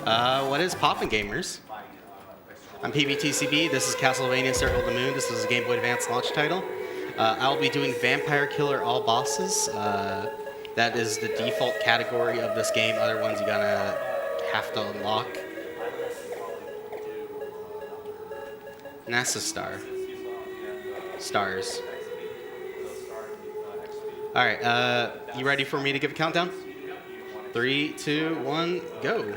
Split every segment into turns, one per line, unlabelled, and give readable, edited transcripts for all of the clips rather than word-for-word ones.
What is poppin', gamers? I'm PvtCb. This is Castlevania Circle of the Moon. This is a Game Boy Advance launch title. I'll be doing Vampire Killer all bosses. That is the default category of this game. Other ones you gotta have to unlock. NASA star. Stars. All right. You ready for me to give a countdown? 3, 2, 1, go.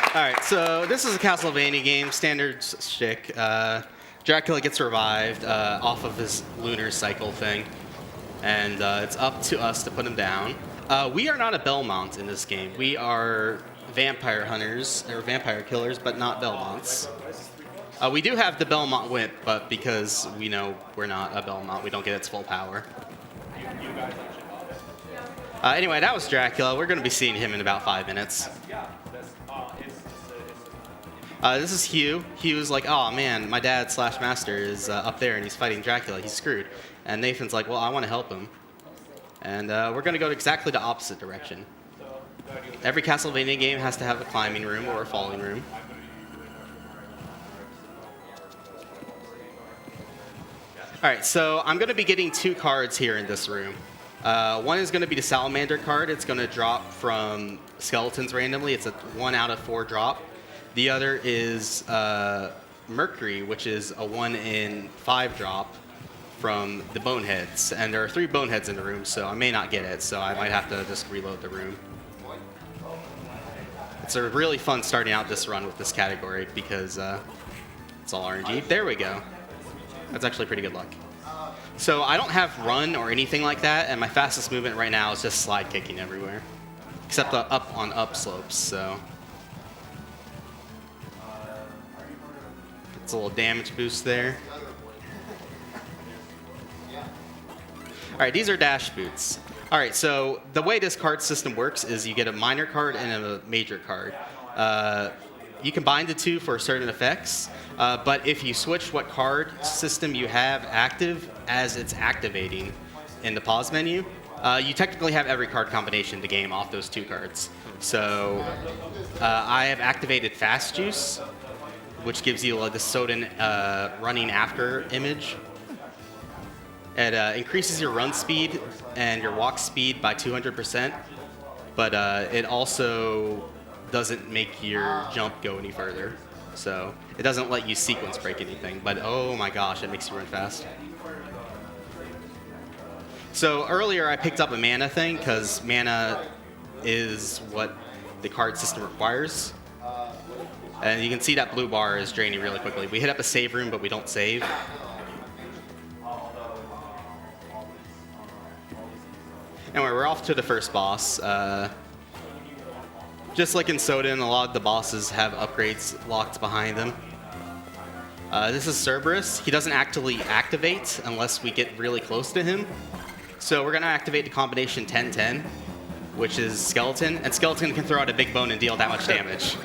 Alright, so this is a Castlevania game, standard shtick. Dracula gets revived off of his lunar cycle thing, and it's up to us to put him down. We are not a Belmont in this game. We are vampire hunters, or vampire killers, but not Belmonts. We do have the Belmont whip, but because we know we're not a Belmont, we don't get its full power. Anyway, that was Dracula. We're going to be seeing him in about 5 minutes. This is Hugh. Hugh's like, oh man, my dad / master is up there and he's fighting Dracula. He's screwed. And Nathan's like, well, I want to help him. And we're going to go exactly the opposite direction. Every Castlevania game has to have a climbing room or a falling room. Alright, so I'm going to be getting 2 cards here in this room. One is going to be the Salamander card. It's going to drop from skeletons randomly. It's a 1 out of 4 drop. The other is Mercury, which is a 1 in 5 drop from the Boneheads. And there are 3 Boneheads in the room, so I may not get it, so I might have to just reload the room. It's a really fun starting out this run with this category because it's all RNG. There we go. That's actually pretty good luck. So I don't have run or anything like that, and my fastest movement right now is just slide kicking everywhere. Except the up on up slopes, so. It's a little damage boost there. Alright, these are dash boots. Alright, so the way this card system works is you get a minor card and a major card. You combine the 2 for certain effects, but if you switch what card system you have active as it's activating in the pause menu, you technically have every card combination in the game off those 2 cards. So I have activated Fast Juice, which gives you the Soden running after image. It increases your run speed and your walk speed by 200%, but it also doesn't make your jump go any further. So it doesn't let you sequence break anything, but oh my gosh, it makes you run fast. So earlier I picked up a mana thing, because mana is what the card system requires. And you can see that blue bar is draining really quickly. We hit up a save room, but we don't save. Anyway, we're off to the first boss. Just like in Soden, a lot of the bosses have upgrades locked behind them. This is Cerberus. He doesn't actually activate unless we get really close to him. So we're going to activate the combination 10-10, which is Skeleton. And Skeleton can throw out a big bone and deal that much damage.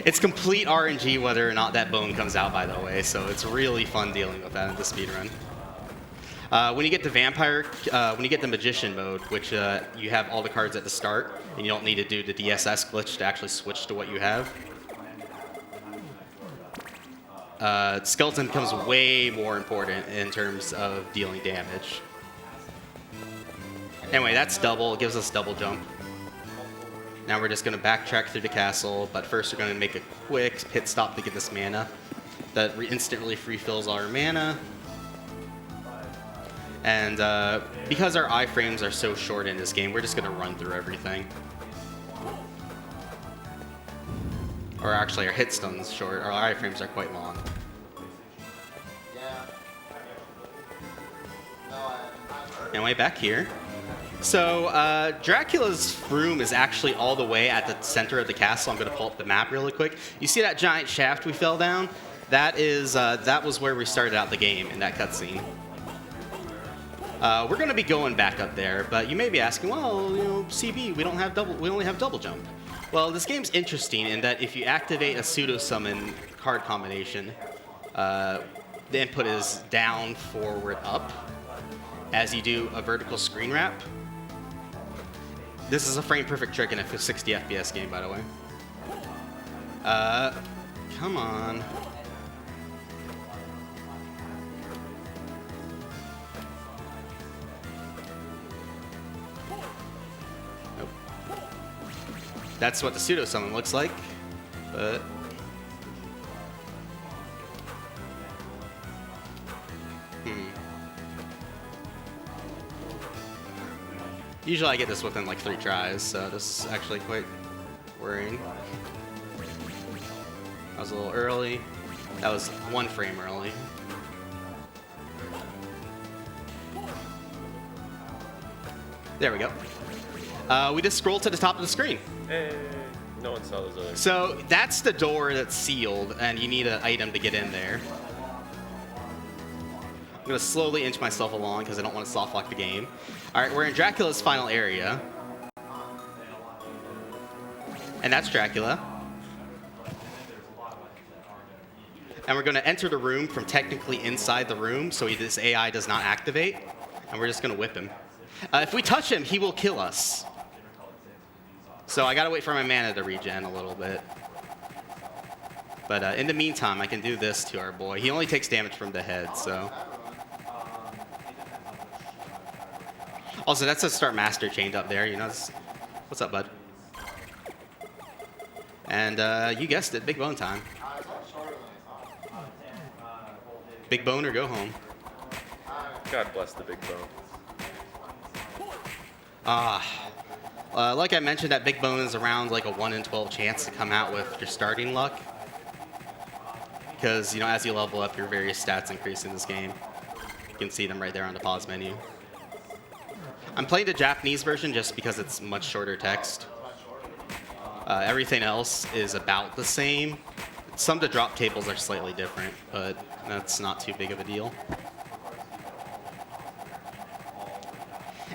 It's complete RNG whether or not that bone comes out, by the way, so it's really fun dealing with that in the speedrun. When you get the when you get the Magician mode, which you have all the cards at the start, and you don't need to do the DSS glitch to actually switch to what you have, Skeleton becomes way more important in terms of dealing damage. Anyway, that's double. It gives us double jump. Now we're just going to backtrack through the castle, but first we're going to make a quick pit stop to get this mana. That instantly refills our mana. And because our iframes are so short in this game, we're just going to run through everything. Or actually, our hit stun's short. Our iframes are quite long. Anyway, back here. So Dracula's room is actually all the way at the center of the castle. I'm going to pull up the map really quick. You see that giant shaft we fell down? That was where we started out the game in that cutscene. We're going to be going back up there, but you may be asking, well, you know, CB, we only have double jump. Well, this game's interesting in that if you activate a pseudo summon card combination, the input is down, forward, up. As you do a vertical screen wrap, This is a frame-perfect trick in a 60 FPS game, by the way. Come on. Nope. That's what the pseudo summon looks like, but usually I get this within like 3 tries, so this is actually quite worrying. That was a little early. That was 1 frame early. There we go. We just scroll to the top of the screen.
Hey, no one saw those others.
So that's the door that's sealed, and you need an item to get in there. I'm going to slowly inch myself along because I don't want to soft lock the game. All right, we're in Dracula's final area. And that's Dracula. And we're going to enter the room from technically inside the room, so this AI does not activate. And we're just going to whip him. If we touch him, he will kill us. So I got to wait for my mana to regen a little bit. But in the meantime, I can do this to our boy. He only takes damage from the head, so. Also, that's a start master chained up there. You know, what's up, bud? And you guessed it, big bone time. Big bone or go home.
God bless the big bone.
Like I mentioned, that big bone is around like a 1 in 12 chance to come out with your starting luck. Because, you know, as you level up, your various stats increase in this game. You can see them right there on the pause menu. I'm playing the Japanese version just because it's much shorter text. Everything else is about the same. Some of the drop tables are slightly different, but that's not too big of a deal.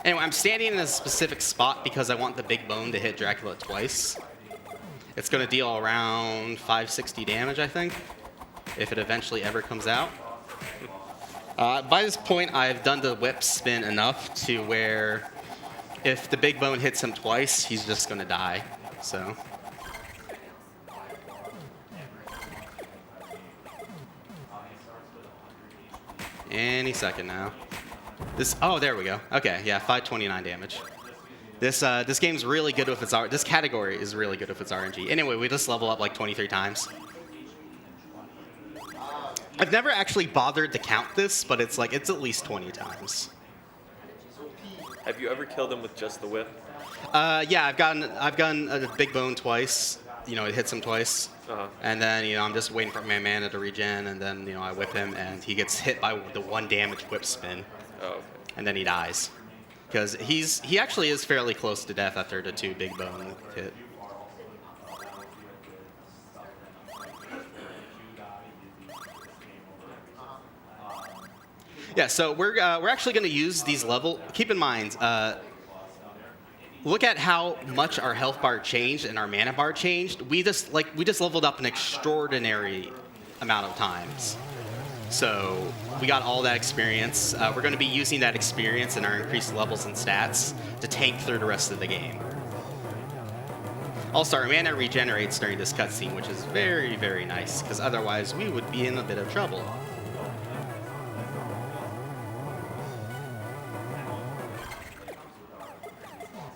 Anyway, I'm standing in a specific spot because I want the big bone to hit Dracula twice. It's going to deal around 560 damage, I think, if it eventually ever comes out. By this point, I've done the whip spin enough to where if the big bone hits him twice, he's just going to die. So. Any second now. Oh, there we go. Okay, yeah, 529 damage. This game's really good with its this category is really good with its RNG. Anyway, we just level up like 23 times. I've never actually bothered to count this, but it's at least 20 times.
Have you ever killed him with just the whip?
Yeah, I've gotten a big bone twice. You know, it hits him twice. And then, you know, I'm just waiting for my mana to regen, and then, you know, I whip him, and he gets hit by the 1 damage whip spin.
Oh, okay.
And then he dies. Because he actually is fairly close to death after the 2 big bone hit. Yeah, so we're actually going to use these Keep in mind, look at how much our health bar changed and our mana bar changed. We just leveled up an extraordinary amount of times. So we got all that experience. We're going to be using that experience and our increased levels and stats to tank through the rest of the game. Also, our mana regenerates during this cutscene, which is very, very nice, because otherwise we would be in a bit of trouble.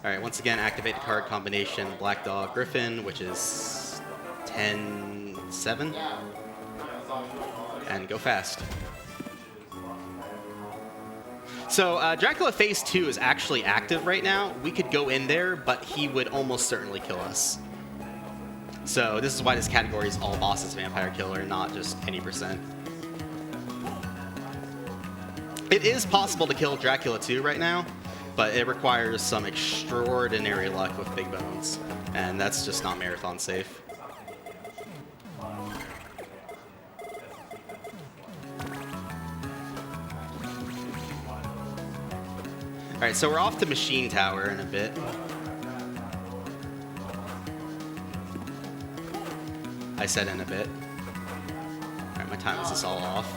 All right, once again, activate the card combination Black Dog Griffin, which is 10-7. And go fast. So Dracula Phase 2 is actually active right now. We could go in there, but he would almost certainly kill us. So this is why this category is all bosses vampire killer, not just any percent. It is possible to kill Dracula 2 right now, but it requires some extraordinary luck with big bones, and that's just not marathon safe. All right, so we're off to Machine Tower in a bit. I said in a bit. All right, my time is just all off.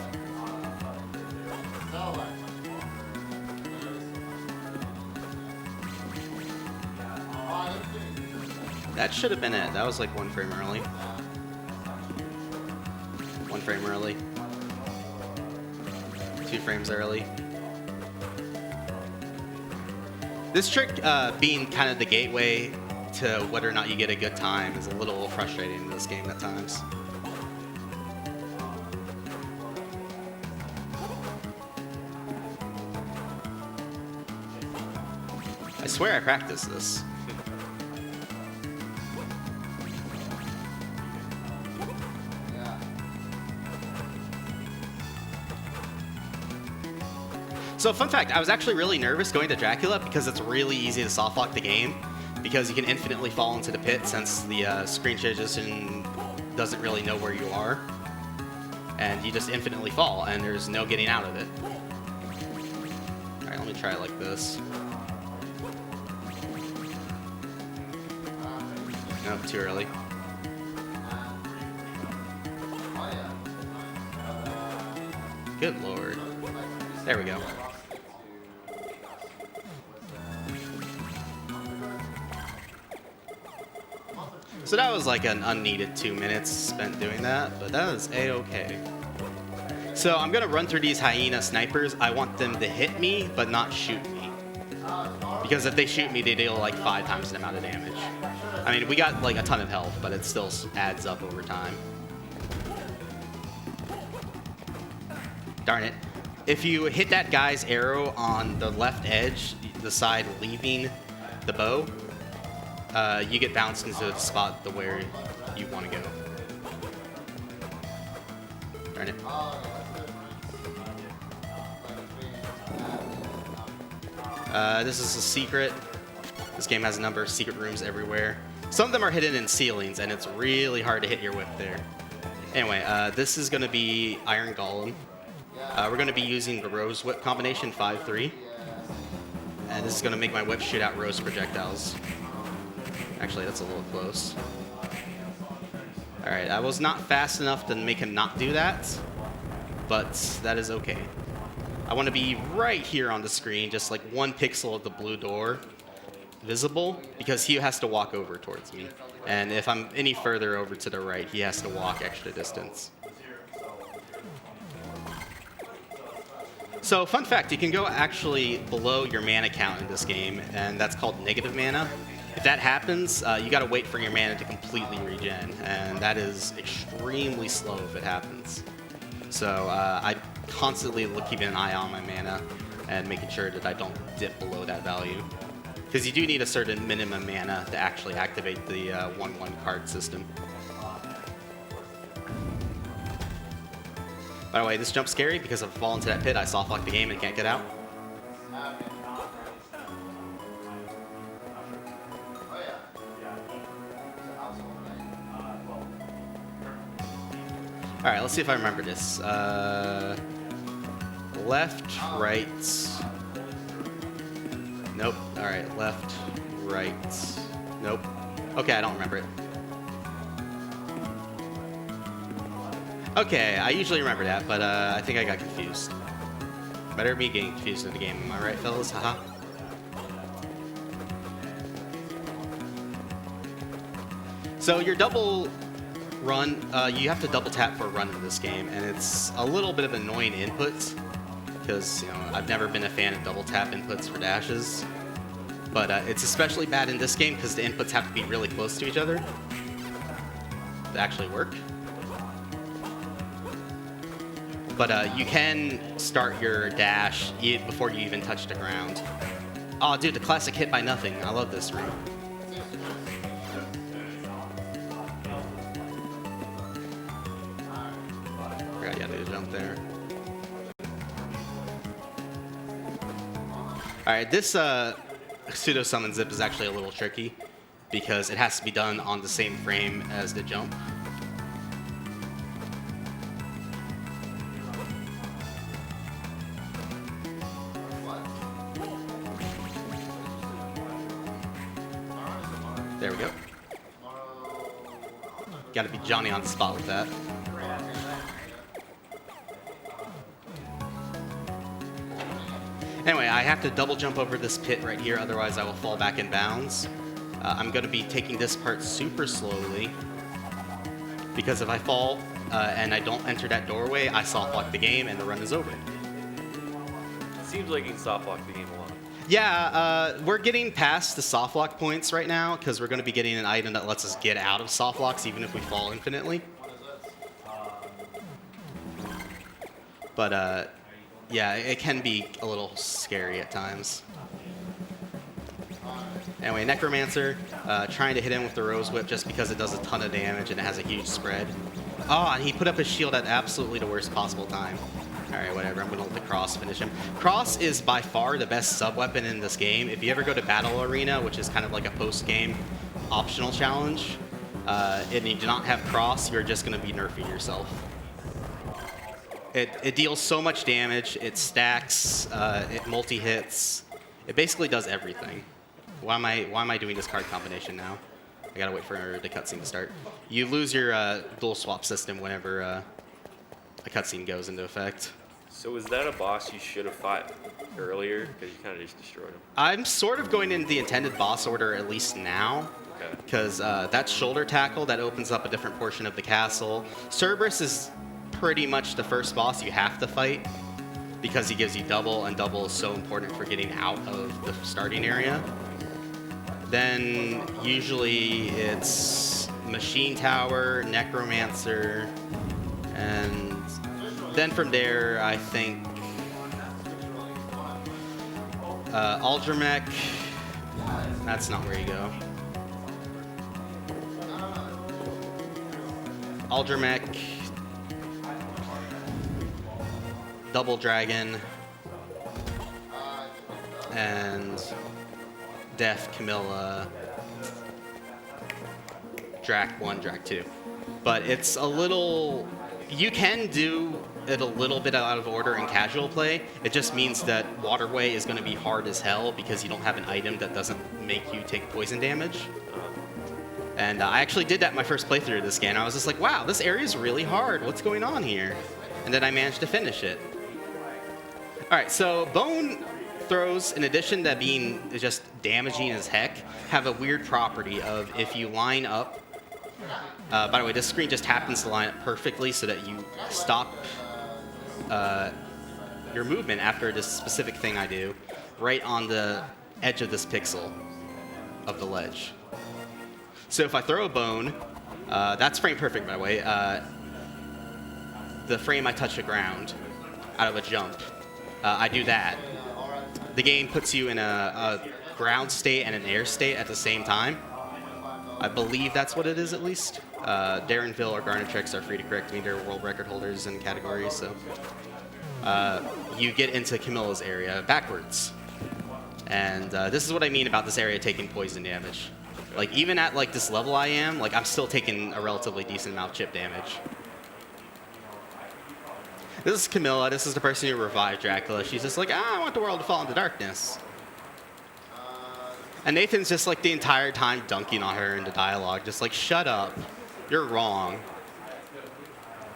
That should have been it. That was like 1 frame early. 1 frame early. 2 frames early. This trick being kind of the gateway to whether or not you get a good time is a little frustrating in this game at times. I swear I practiced this. So fun fact, I was actually really nervous going to Dracula because it's really easy to soft lock the game because you can infinitely fall into the pit since the screen transition doesn't really know where you are. And you just infinitely fall and there's no getting out of it. Alright, let me try it like this. Nope, too early. Good lord. There we go. So that was like an unneeded 2 minutes spent doing that, but that was a-okay. So I'm gonna run through these hyena snipers. I want them to hit me, but not shoot me. Because if they shoot me, they deal like 5 times the amount of damage. I mean, we got like a ton of health, but it still adds up over time. Darn it. If you hit that guy's arrow on the left edge, the side leaving the bow, you get bounced into the spot to where you want to go. Darn it. This is a secret. This game has a number of secret rooms everywhere. Some of them are hidden in ceilings, and it's really hard to hit your whip there. Anyway, this is going to be Iron Golem. We're going to be using the Rose Whip combination, 5-3. And this is going to make my whip shoot out rose projectiles. Actually, that's a little close. Alright, I was not fast enough to make him not do that, but that is okay. I want to be right here on the screen, just like 1 pixel of the blue door visible, because he has to walk over towards me. And if I'm any further over to the right, he has to walk extra distance. So, fun fact, you can go actually below your mana count in this game, and that's called negative mana. If that happens, you gotta wait for your mana to completely regen, and that is extremely slow if it happens. So I constantly keeping an eye on my mana and making sure that I don't dip below that value. Because you do need a certain minimum mana to actually activate the 1/1 card system. By the way, this jump's scary because if I fall into that pit, I soft lock the game and can't get out. Alright, let's see if I remember this. Left, right. Nope. Alright, left, right. Nope. Okay, I don't remember it. Okay, I usually remember that, but I think I got confused. Better me getting confused in the game, am I right, fellas? Haha. So your double run, you have to double tap for a run in this game, and it's a little bit of an annoying input because I've never been a fan of double tap inputs for dashes, but it's especially bad in this game because the inputs have to be really close to each other to actually work. But you can start your dash before you even touch the ground. Oh, dude, the classic hit by nothing. I love this route. Forgot you had to jump there. Alright, this pseudo summon zip is actually a little tricky because it has to be done on the same frame as the jump. There we go. Gotta be Johnny on the spot with that. Anyway, I have to double jump over this pit right here, otherwise I will fall back in bounds. I'm going to be taking this part super slowly, because if I fall and I don't enter that doorway, I soft lock the game and the run is over.
Seems like you can soft lock the game a lot.
Yeah, we're getting past the soft lock points right now, because we're going to be getting an item that lets us get out of soft locks even if we fall infinitely. But yeah, it can be a little scary at times. Anyway, Necromancer, trying to hit him with the Rose Whip just because it does a ton of damage and it has a huge spread. Oh, and he put up his shield at absolutely the worst possible time. Alright, whatever, I'm going to let the Cross finish him. Cross is by far the best sub-weapon in this game. If you ever go to Battle Arena, which is kind of like a post-game optional challenge, and you do not have Cross, you're just going to be nerfing yourself. It deals so much damage, it stacks, it multi-hits, it basically does everything. Why am I doing this card combination now? I gotta wait for the cutscene to start. You lose your dual swap system whenever a cutscene goes into effect.
So is that a boss you should have fought earlier? Because you kind of just destroyed him.
I'm sort of going in the intended boss order at least now. Because that shoulder tackle, that opens up a different portion of the castle. Cerberus is pretty much the first boss you have to fight, because he gives you double, and double is so important for getting out of the starting area. Then usually it's Machine Tower, Necromancer, and then from there I think Aldramech. That's not where you go. Aldramech, Double Dragon, and Death, Camilla, Drac 1, Drac 2. But it's a little... You can do it a little bit out of order in casual play. It just means that Waterway is going to be hard as hell because you don't have an item that doesn't make you take poison damage. And I actually did that in my first playthrough of this game. I was just like, wow, this area is really hard. What's going on here? And then I managed to finish it. All right, so Bone throws, in addition to being just damaging as heck, have a weird property of if you line up. By the way, this screen just happens to line up perfectly so that you stop your movement after this specific thing I do, right on the edge of this pixel of the ledge. So if I throw a bone, that's frame perfect, by the way. The frame I touch the ground out of a jump, I do that. The game puts you in a ground state and an air state at the same time. I believe that's what it is, at least. Darrenville or Garnatrix are free to correct me. They're world record holders in categories, so. You get into Camilla's area backwards. And this is what I mean about this area taking poison damage. Like, even at like this level I am, like, I'm still taking a relatively decent amount of chip damage. This is Camilla. This is the person who revived Dracula. She's just like, I want the world to fall into darkness. And Nathan's just like the entire time dunking on her in the dialogue, just like, shut up. You're wrong.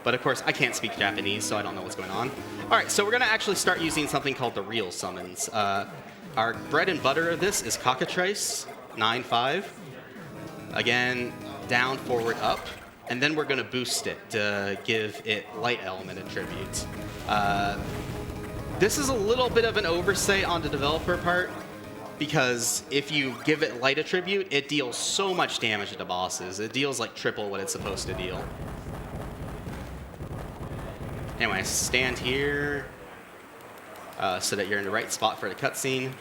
But of course, I can't speak Japanese, so I don't know what's going on. All right, so we're going to actually start using something called the real summons. Our bread and butter of this is Cockatrice, 9-5. Again, down, forward, up. And then we're going to boost it to give it light element attributes. This is a little bit of an oversight on the developer part, because if you give it light attribute, it deals so much damage to the bosses. It deals like triple what it's supposed to deal. Anyway, stand here so that you're in the right spot for the cutscene.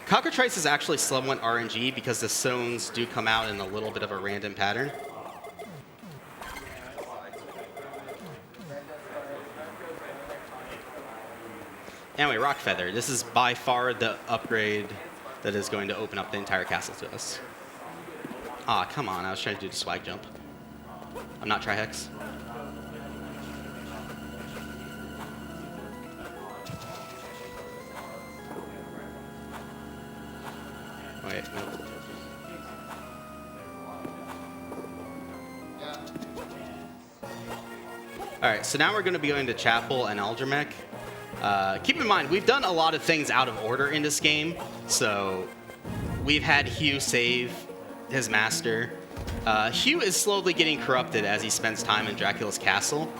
Cockatrice is actually somewhat RNG because the zones do come out in a little bit of a random pattern. Anyway, Rock Feather. This is by far the upgrade that is going to open up the entire castle to us. Ah, come on. I was trying to do the swag jump. I'm not Trihex. Wait, no. Alright, so now we're going to be going to Chapel and Aldramech. Keep in mind, we've done a lot of things out of order in this game, so we've had Hugh save his master. Hugh is slowly getting corrupted as he spends time in Dracula's castle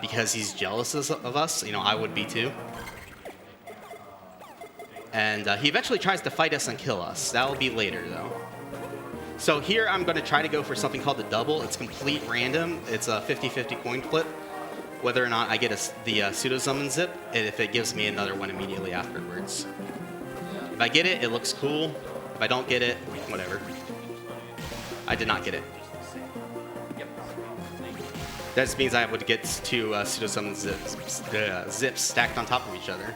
because he's jealous of us. You know, I would be too. And he eventually tries to fight us and kill us. That will be later, though. So here I'm going to try to go for something called the double. It's complete random. It's a 50-50 coin flip. Whether or not I get the pseudo-summon zip, and if it gives me another one immediately afterwards. If I get it, it looks cool. If I don't get it, whatever. I did not get it. That just means I would get two pseudo-summon zips stacked on top of each other.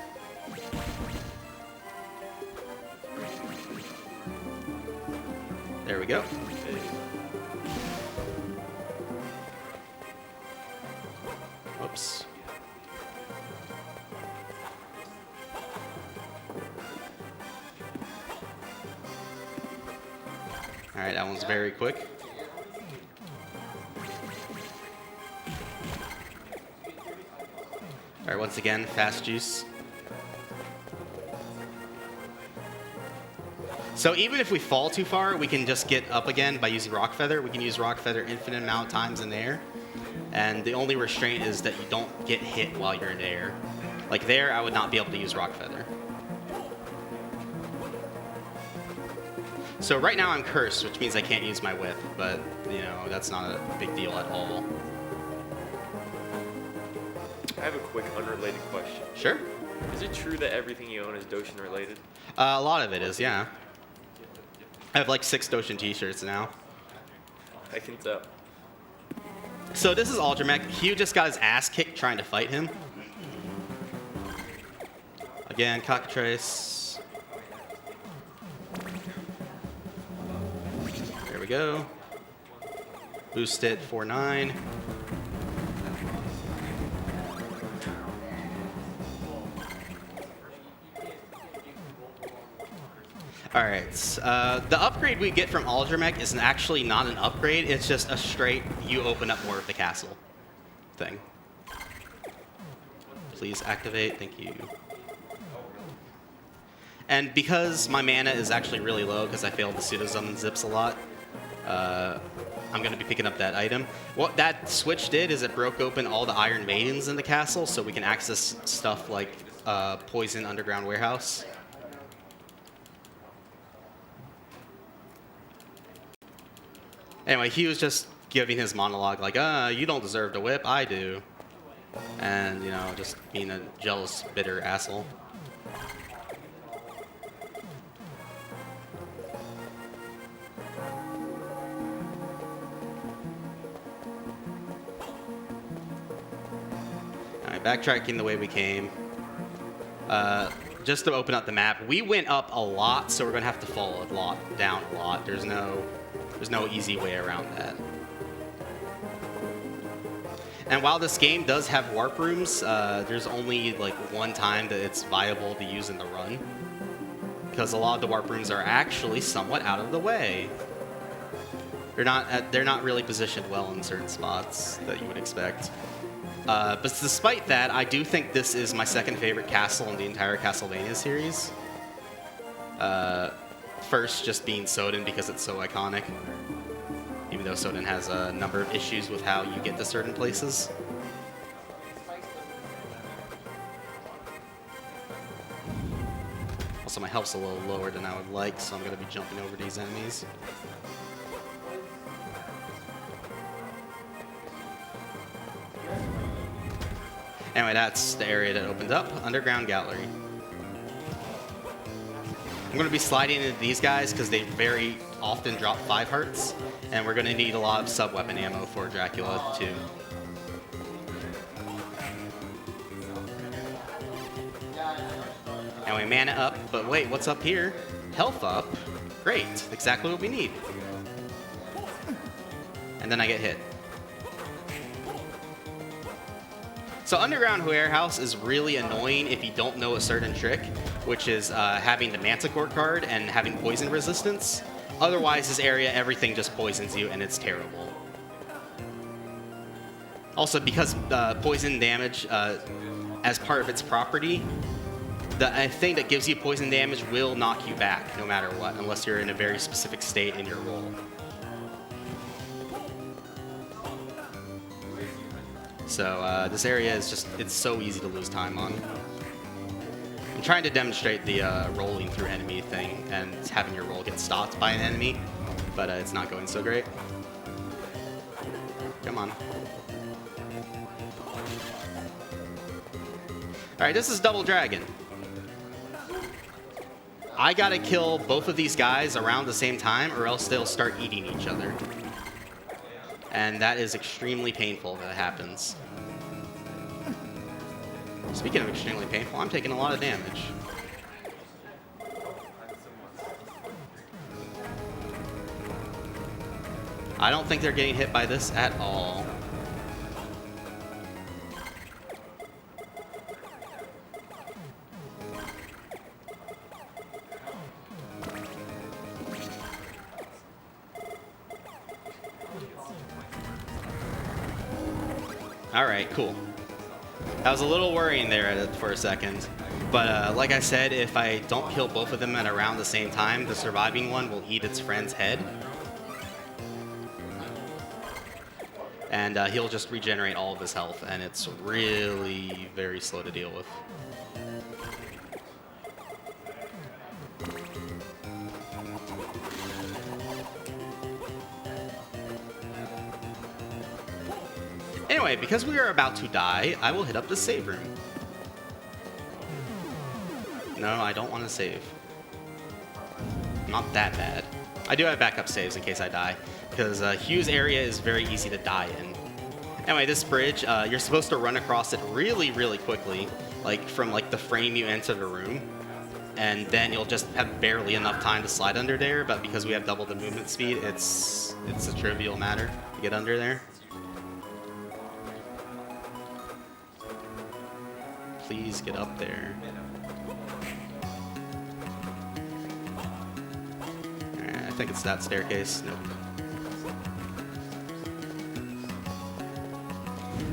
There we go. Whoops. All right, that one's very quick. All right, once again, fast juice. So even if we fall too far, we can just get up again by using Rock Feather. We can use Rock Feather infinite amount of times in the air. And the only restraint is that you don't get hit while you're in the air. Like there, I would not be able to use Rock Feather. So right now I'm cursed, which means I can't use my whip, but you know, that's not a big deal at all.
I have a quick unrelated question.
Sure.
Is it true that everything you own is Doshin related?
A lot of it is, yeah. I have like 6 Doshin t-shirts now.
I can tell.
So this is Aldramech. Hugh just got his ass kicked trying to fight him. Again, Cockatrice. There we go. Boost it, 4-9. All right, the upgrade we get from Aldramech is actually not an upgrade, it's just a straight, you open up more of the castle thing. Please activate, thank you. And because my mana is actually really low, because I failed the pseudo-summon zips a lot, I'm going to be picking up that item. What that switch did is it broke open all the Iron Maidens in the castle, so we can access stuff like Poison Underground Warehouse. Anyway, he was just giving his monologue like, you don't deserve to whip, I do. And, you know, just being a jealous, bitter asshole. Alright, backtracking the way we came. Just to open up the map, we went up a lot, so we're going to have to fall a lot, down a lot. There's no easy way around that. And while this game does have warp rooms, there's only like one time that it's viable to use in the run, because a lot of the warp rooms are actually somewhat out of the way. They're not really positioned well in certain spots that you would expect. But despite that, I do think this is my second favorite castle in the entire Castlevania series. First, just being Soden because it's so iconic. Even though Soden has a number of issues with how you get to certain places. Also, my health's a little lower than I would like, so I'm going to be jumping over these enemies. Anyway, that's the area that opened up. Underground Gallery. I'm going to be sliding into these guys because they very often drop 5 hearts, and we're going to need a lot of sub-weapon ammo for Dracula, too. Anyway, mana up, but wait, what's up here? Health up. Great, exactly what we need. And then I get hit. So Underground Warehouse is really annoying if you don't know a certain trick, which is having the Manticore card and having poison resistance. Otherwise, this area, everything just poisons you, and it's terrible. Also, because poison damage, as part of its property, the thing that gives you poison damage will knock you back no matter what, unless you're in a very specific state in your roll. So this area is just, it's so easy to lose time on. I'm trying to demonstrate the rolling through enemy thing and having your roll get stopped by an enemy, but it's not going so great. Come on. Alright, this is Double Dragon. I gotta kill both of these guys around the same time or else they'll start eating each other. And that is extremely painful that happens. Speaking of extremely painful, I'm taking a lot of damage. I don't think they're getting hit by this at all. Alright, cool. That was a little worrying there for a second. But like I said, if I don't kill both of them at around the same time, the surviving one will eat its friend's head. And he'll just regenerate all of his health, and it's really very slow to deal with. Anyway, because we are about to die, I will hit up the save room. No, I don't want to save. Not that bad. I do have backup saves in case I die, because Hugh's area is very easy to die in. Anyway, this bridge, you're supposed to run across it really, really quickly, like from like the frame you enter the room, and then you'll just have barely enough time to slide under there. But because we have double the movement speed, it's a trivial matter to get under there. Please get up there. I think it's that staircase. Nope.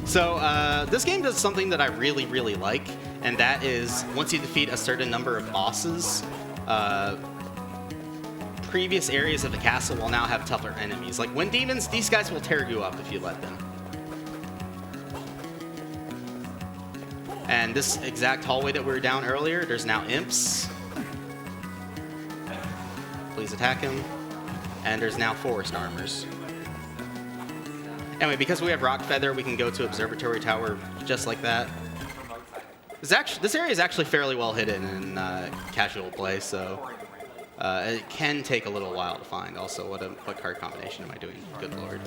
So this game does something that I really, really like, and that is once you defeat a certain number of bosses, previous areas of the castle will now have tougher enemies. Like Wind Demons, these guys will tear you up if you let them. And this exact hallway that we were down earlier, there's now imps. Please attack him. And there's now forest armors. Anyway, because we have Rock Feather, we can go to Observatory Tower just like that. This area is actually fairly well hidden in casual play, so it can take a little while to find. Also, what card combination am I doing? Good lord.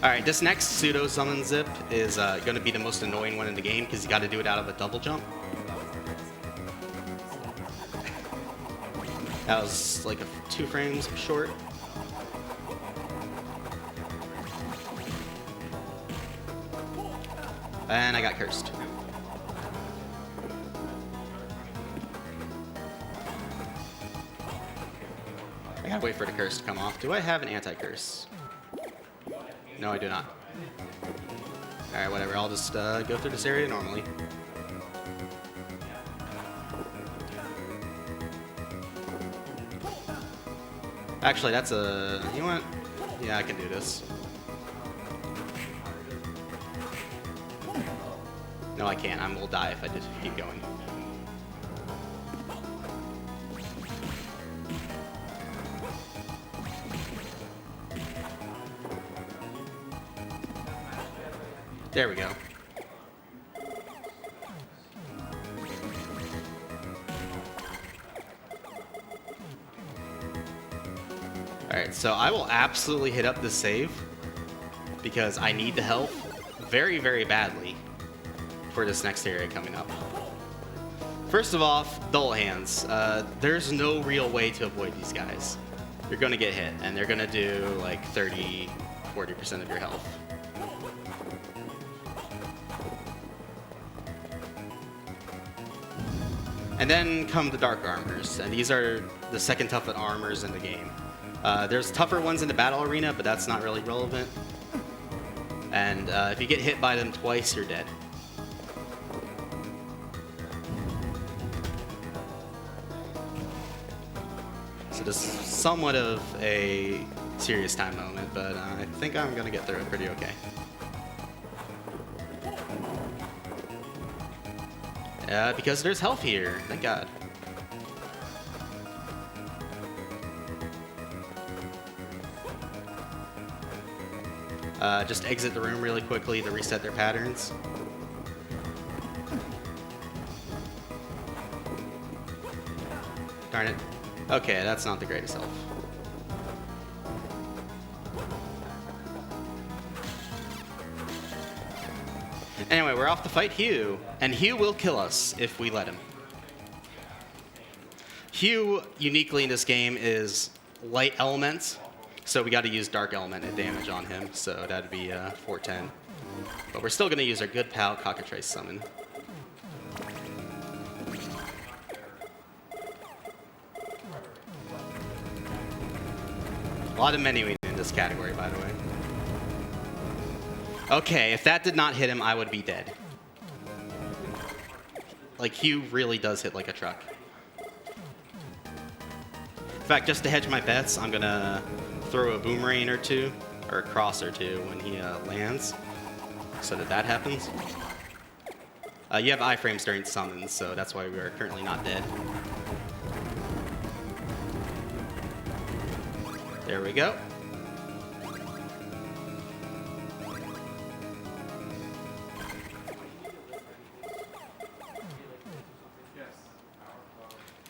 Alright, this next pseudo summon zip is going to be the most annoying one in the game because you got to do it out of a double jump. That was like 2 frames short. And I got cursed. I gotta wait for the curse to come off. Do I have an anti-curse? No, I do not. Alright, whatever. I'll just go through this area normally. Actually, that's a... You know what? Yeah, I can do this. No, I can't. I will die if I just keep going. There we go. Alright, so I will absolutely hit up this save because I need the health very, very badly for this next area coming up. First of all, Dull Hands. There's no real way to avoid these guys. You're going to get hit, and they're going to do like 30, 40% of your health. And then come the dark armors, and these are the second toughest armors in the game. There's tougher ones in the battle arena, but that's not really relevant. And if you get hit by them twice, you're dead. So this is somewhat of a serious time moment, but I think I'm gonna get through it pretty okay. Because there's health here, thank God. Just exit the room really quickly to reset their patterns. Darn it. Okay, that's not the greatest health. Anyway, we're off to fight Hugh, and Hugh will kill us if we let him. Hugh, uniquely in this game, is light element, so we got to use dark element and damage on him, so that'd be 410. But we're still going to use our good pal Cockatrice Summon. A lot of menuing in this category, by the way. Okay, if that did not hit him, I would be dead. Like, Hugh really does hit like a truck. In fact, just to hedge my bets, I'm gonna throw a boomerang or two, or a cross or two when he lands, so that happens. You have iframes during summons, so that's why we are currently not dead. There we go.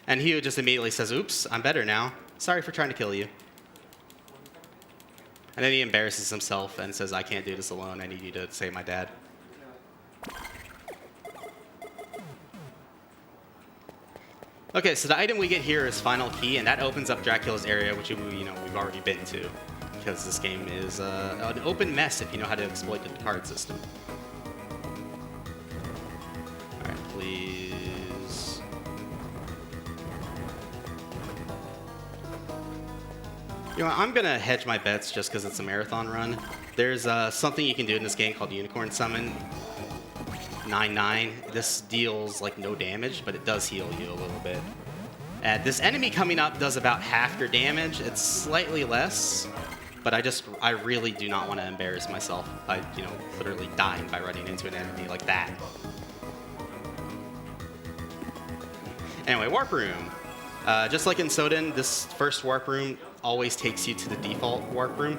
And Hugh just immediately says, oops, I'm better now. Sorry for trying to kill you. And then he embarrasses himself and says, I can't do this alone. I need you to save my dad. Okay, so the item we get here is Final Key, and that opens up Dracula's area, which we've already been to, because this game is an open mess if you know how to exploit the card system. All right, please. You know, I'm gonna hedge my bets just because it's a marathon run. There's something you can do in this game called Unicorn Summon. 9/9. This deals like no damage, but it does heal you a little bit. This enemy coming up does about half your damage. It's slightly less, but I really do not want to embarrass myself by, literally dying by running into an enemy like that. Anyway, Warp Room. Just like in Soden, this first Warp Room always takes you to the default Warp Room,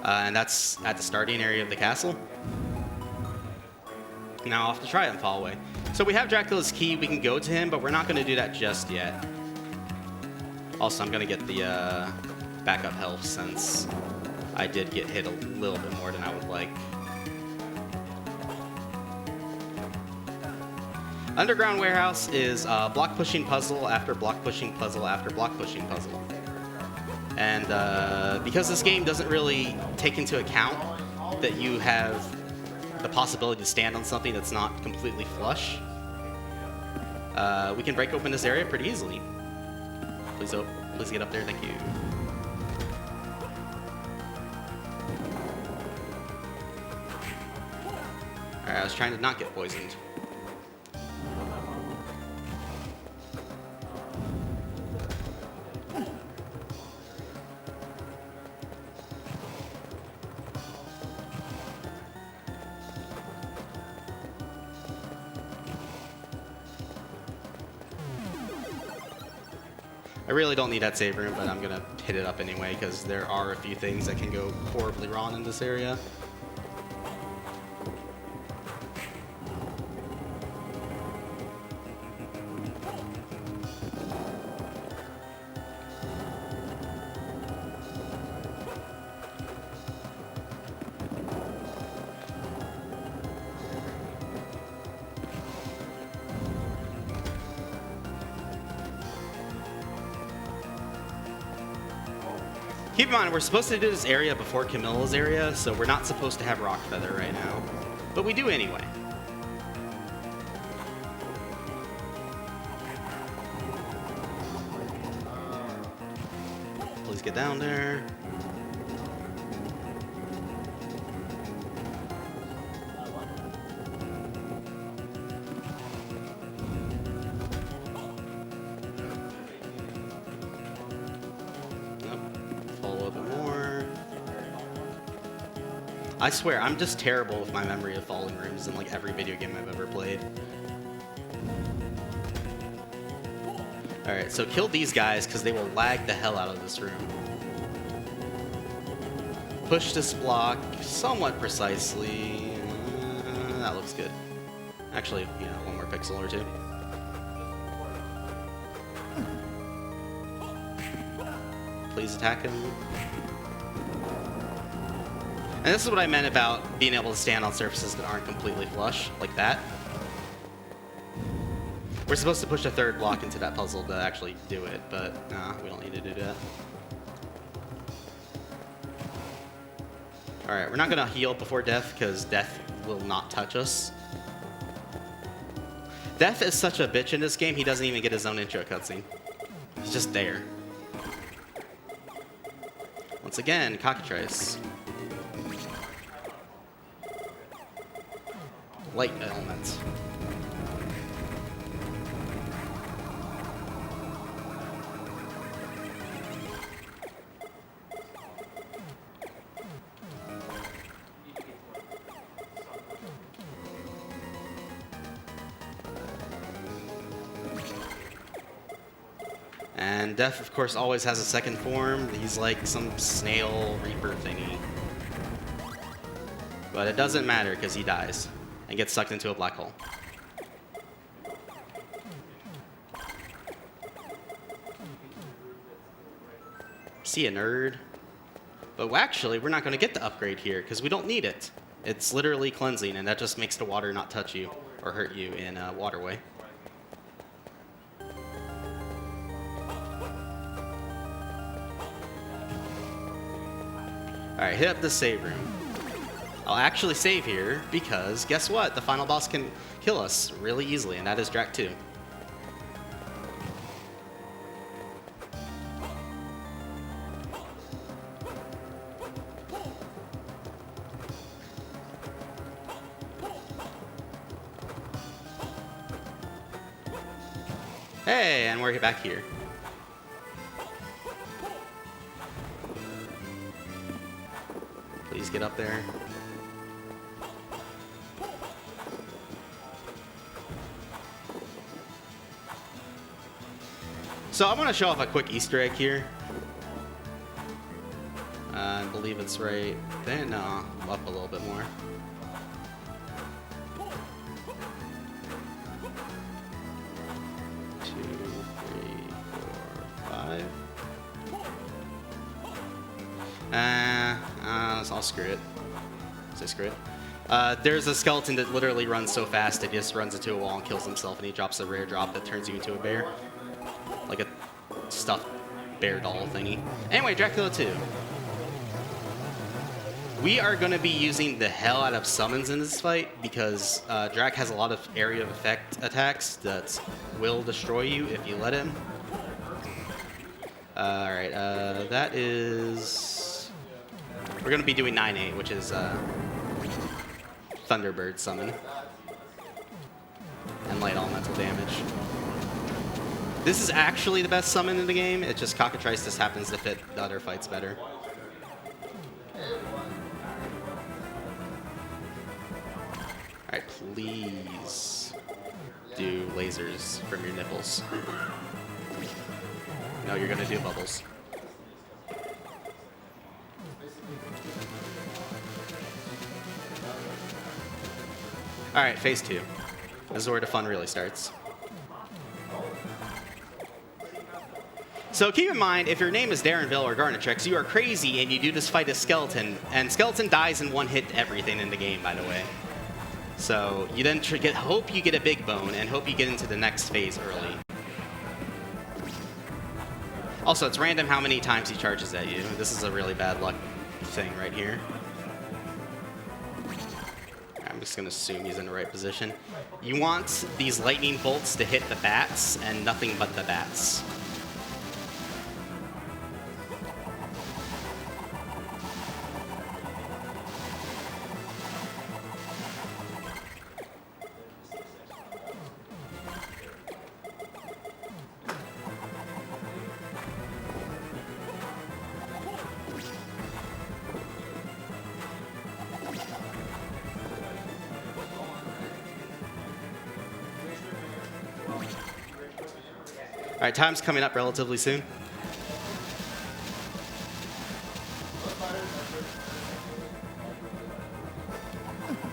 and that's at the starting area of the castle. Now off the Triumph Hallway. So we have Dracula's Key, we can go to him, but we're not going to do that just yet. Also, I'm going to get the backup health since I did get hit a little bit more than I would like. Underground Warehouse is block pushing puzzle after block pushing puzzle after block pushing puzzle. And because this game doesn't really take into account that you have the possibility to stand on something that's not completely flush, we can break open this area pretty easily. Please get up there, thank you. Alright, I was trying to not get poisoned. I really don't need that save room, but I'm going to hit it up anyway, because there are a few things that can go horribly wrong in this area. Keep in mind, we're supposed to do this area before Camilla's area, so we're not supposed to have Rock Feather right now. But we do anyway. get down there. I swear, I'm just terrible with my memory of falling rooms in like every video game I've ever played. Alright, so kill these guys because they will lag the hell out of this room. Push this block somewhat precisely. That looks good. Actually, you know, one more pixel or two. Please attack him. And this is what I meant about being able to stand on surfaces that aren't completely flush, like that. We're supposed to push a third block into that puzzle to actually do it, but nah, we don't need to do that. Alright, we're not going to heal before death, because death will not touch us. Death is such a bitch in this game, he doesn't even get his own intro cutscene. He's just there. Once again, cockatrice. Light elements. And Death, of course, always has a second form. He's like some snail reaper thingy. But it doesn't matter because he dies and gets sucked into a black hole. See ya, nerd. But actually, we're not going to get the upgrade here because we don't need it. It's literally cleansing, and that just makes the water not touch you or hurt you in a waterway. Alright, hit up the save room. I'll actually save here because guess what? The final boss can kill us really easily, and that is Drac 2. Hey, and we're back here. Please get up there. So I want to show off a quick Easter egg here. I believe it's right there. No, up a little bit more. I'll screw it. Say screw it. There's a skeleton that literally runs so fast it just runs into a wall and kills himself, and he drops a rare drop that turns you into a bear. Like a stuffed bear doll thingy. Anyway, Dracula 2. We are going to be using the hell out of summons in this fight because Drac has a lot of area of effect attacks that will destroy you if you let him. Alright, that is... We're going to be doing 9-8, which is Thunderbird summon. And light elemental damage. This is actually the best summon in the game. It's just Cockatrice just happens to fit the other fights better. Alright, please do lasers from your nipples. No, you're going to do bubbles. Alright, phase 2. This is where the fun really starts. So keep in mind, if your name is Darrenville or Garnatrix, you are crazy and you do this fight as Skeleton. And Skeleton dies in one hit to everything in the game, by the way. So you then hope you get a big bone and hope you get into the next phase early. Also, it's random how many times he charges at you. This is a really bad luck thing right here. I'm just going to assume he's in the right position. You want these lightning bolts to hit the bats and nothing but the bats. right, time's coming up relatively soon.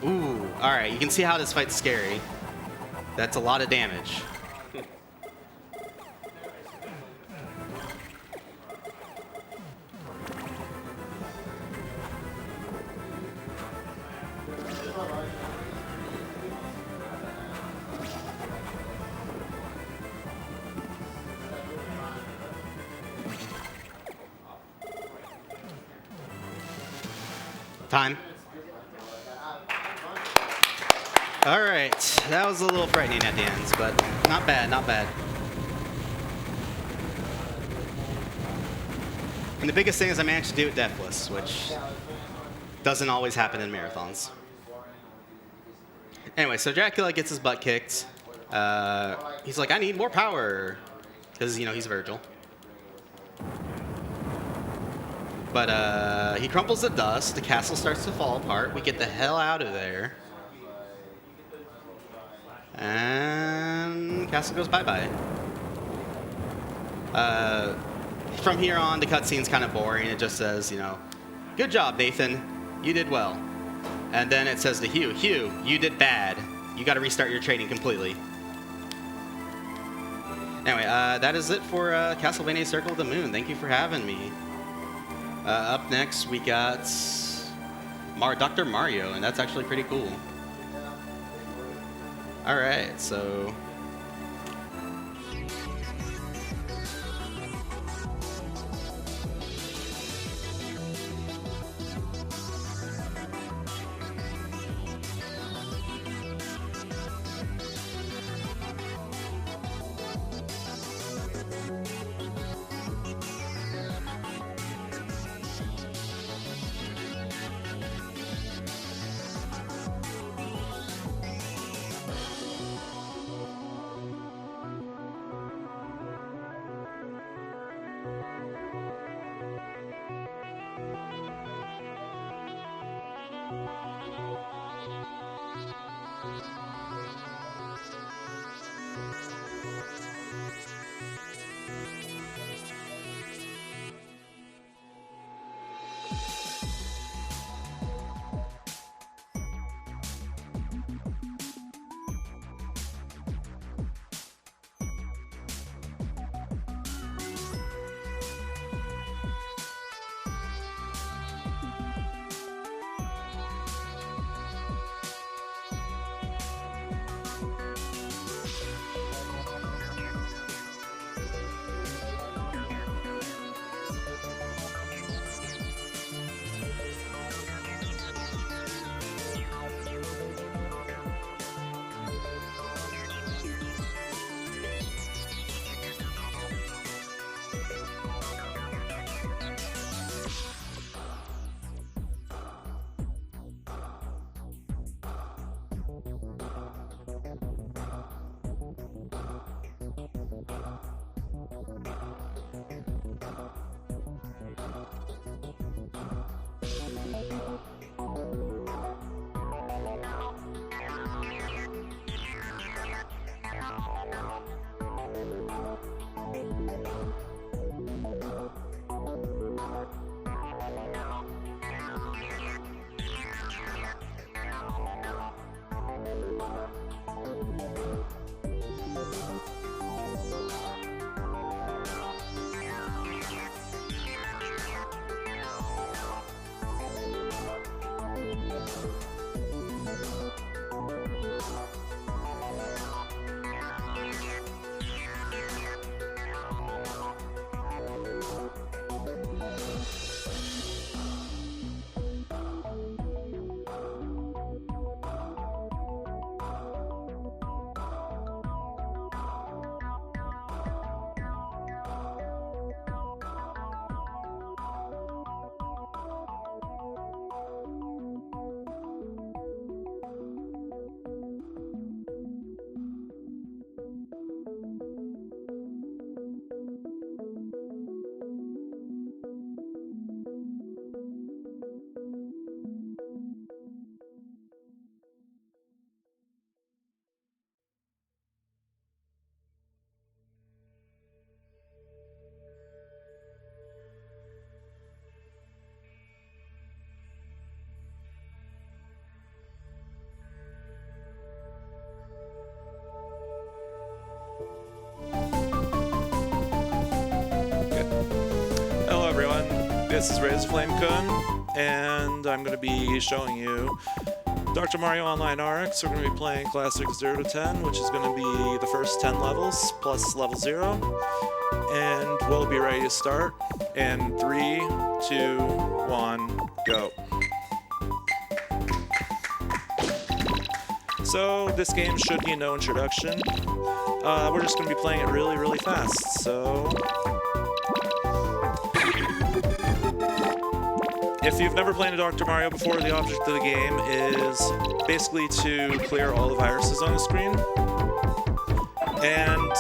Ooh, all right, you can see how this fight's scary. That's a lot of damage. Time. All right, that was a little frightening at the ends, but not bad, not bad. And the biggest thing is I managed to do it deathless, which doesn't always happen in marathons. Anyway, so Dracula gets his butt kicked. He's like, I need more power, because, you know, he's Virgil. But he crumples to dust. The castle starts to fall apart. We get the hell out of there. And castle goes bye-bye. From here on, the cutscene's kind of boring. It just says, you know, good job, Nathan. You did well. And then it says to Hugh, Hugh, you did bad. You got to restart your training completely. Anyway, that is it for Castlevania Circle of the Moon. Thank you for having me. Up next, we got Dr. Mario, and that's actually pretty cool. All right, so
this is Razorflame Kun, and I'm going to be showing you Dr. Mario Online RX. We're going to be playing Classic 0 to 10, which is going to be the first 10 levels plus level 0. And we'll be ready to start in 3, 2, 1, go. So this game should need no introduction. We're just going to be playing it really, really fast. So if you've never played a Dr. Mario before, the object of the game is basically to clear all the viruses on the screen. And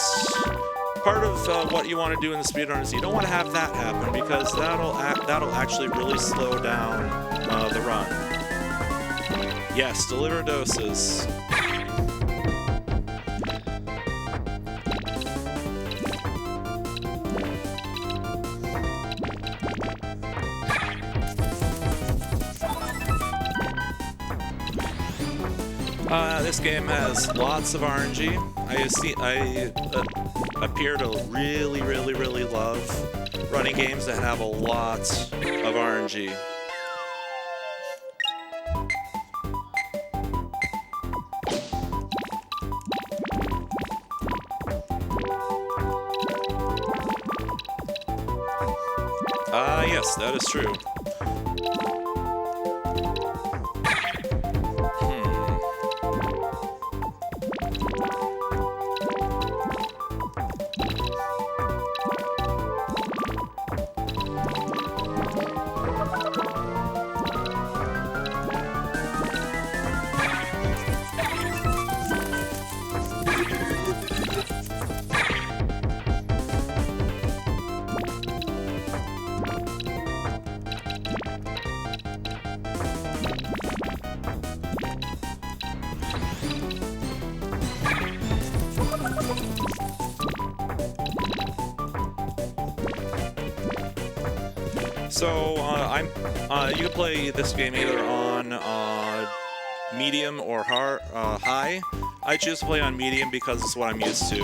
part of what you want to do in the speedrun is you don't want to have that happen, because that'll actually really slow down the run. Yes, deliver doses. This game has lots of RNG. I appear to really, really, really love running games that have a lot of RNG. Yes, that is true. So you can play this game either on medium or high. I choose to play on medium because it's what I'm used to.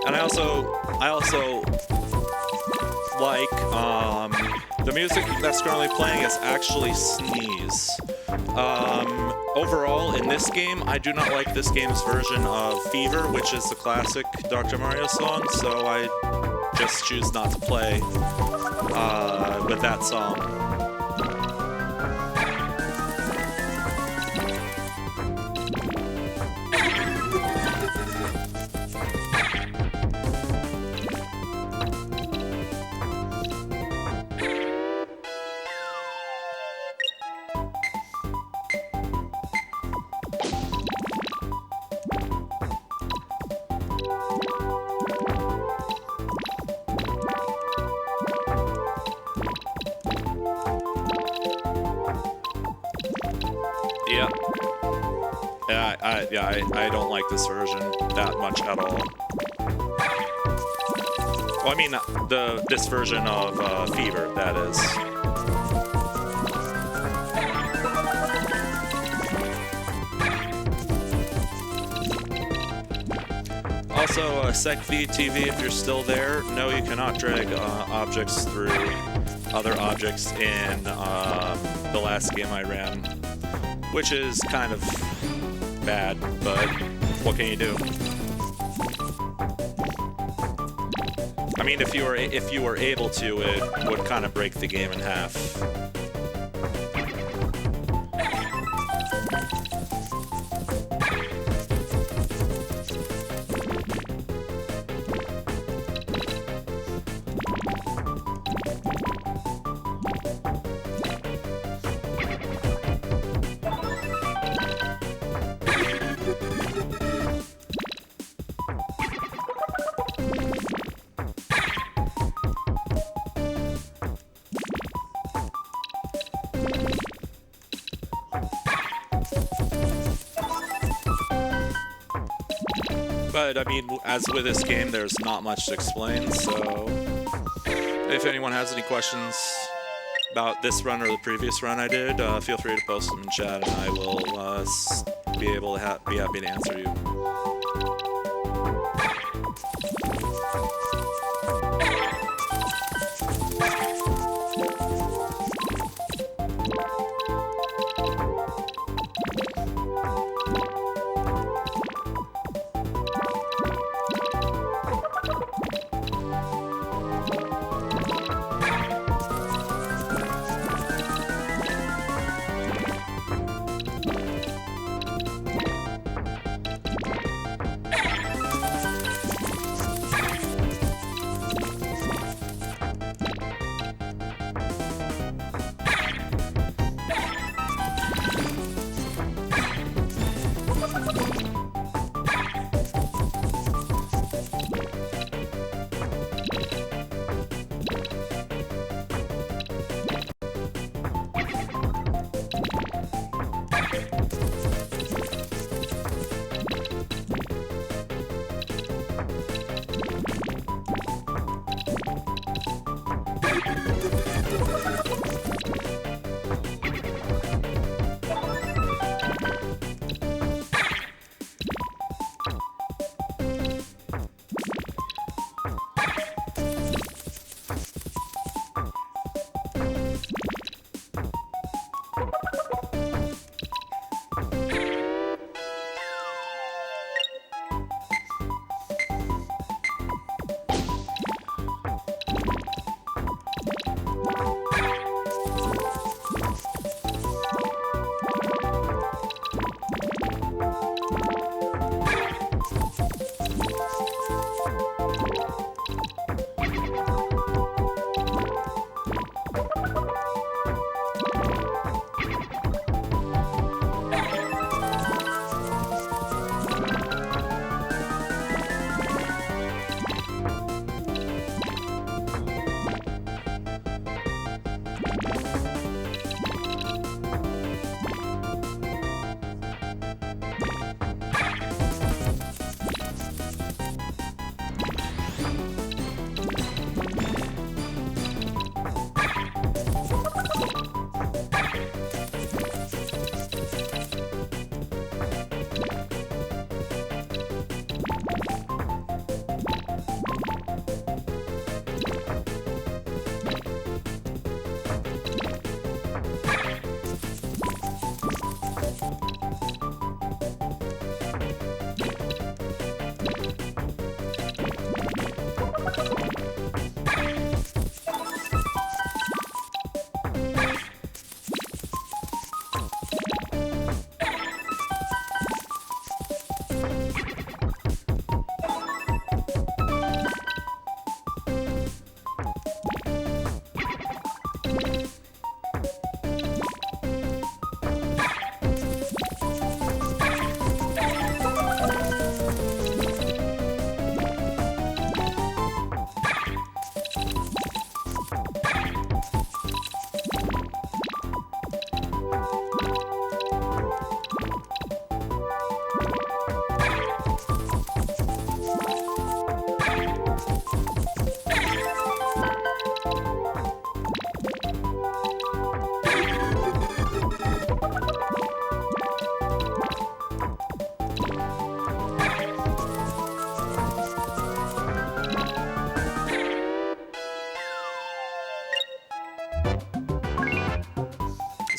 And I also like the music that's currently playing is actually Sneeze. Overall, in this game, I do not like this game's version of Fever, which is the classic Dr. Mario song, so I just choose not to play with that song. I don't like this version that much at all. Well, I mean, this version of Fever, that is. Also, PvtCb, if you're still there, no, you cannot drag objects through other objects in the last game I ran, which is kind of bad, but what can you do? I mean, if you were able to, it would kind of break the game in half. But, I mean, as with this game, there's not much to explain, so if anyone has any questions about this run or the previous run I did, feel free to post them in chat, and I will be happy to answer you.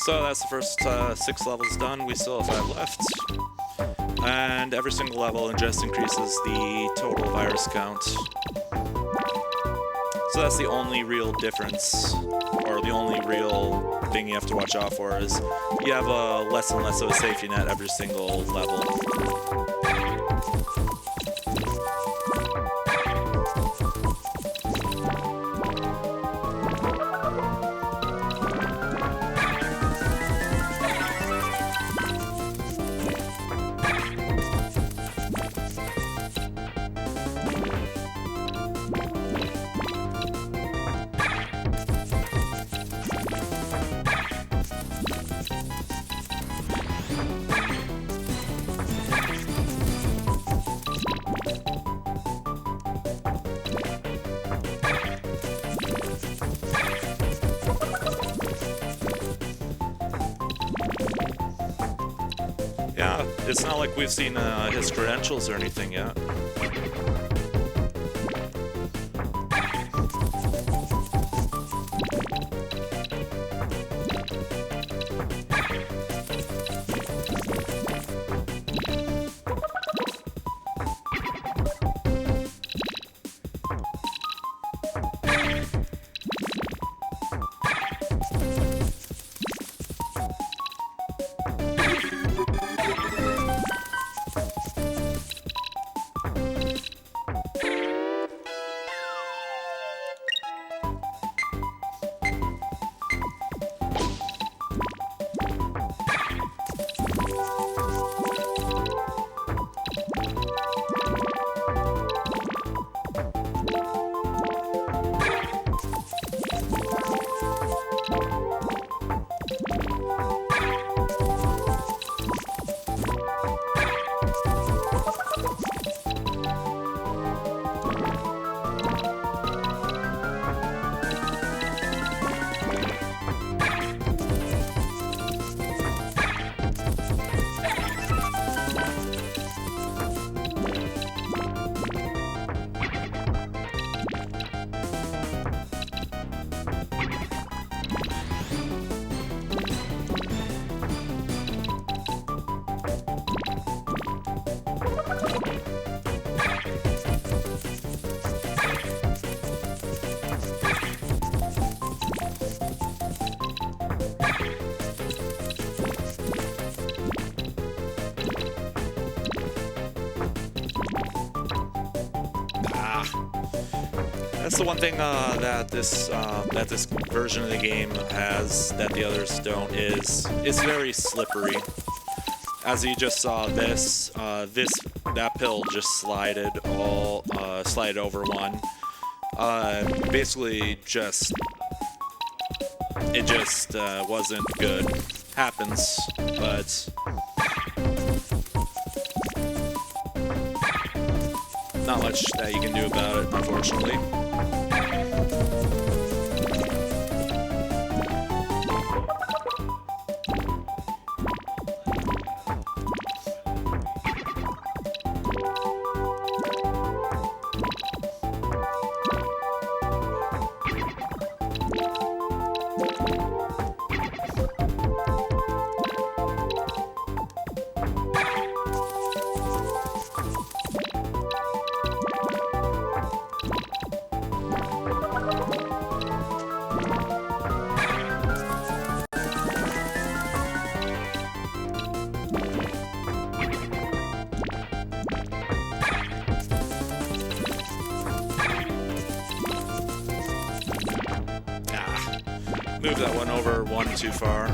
So that's the first 6 levels done. We still have 5 left. And every single level just increases the total virus count. So that's the only real difference, or the only real thing you have to watch out for, is you have less and less of a safety net every single level. Yeah, it's not like we've seen his credentials or anything yet. That's the one thing that this version of the game has that the others don't, is it's very slippery. As you just saw, that pill just slide over one. Basically, it just wasn't good. Happens, but not much that you can do about it, unfortunately. Move that one over one too far.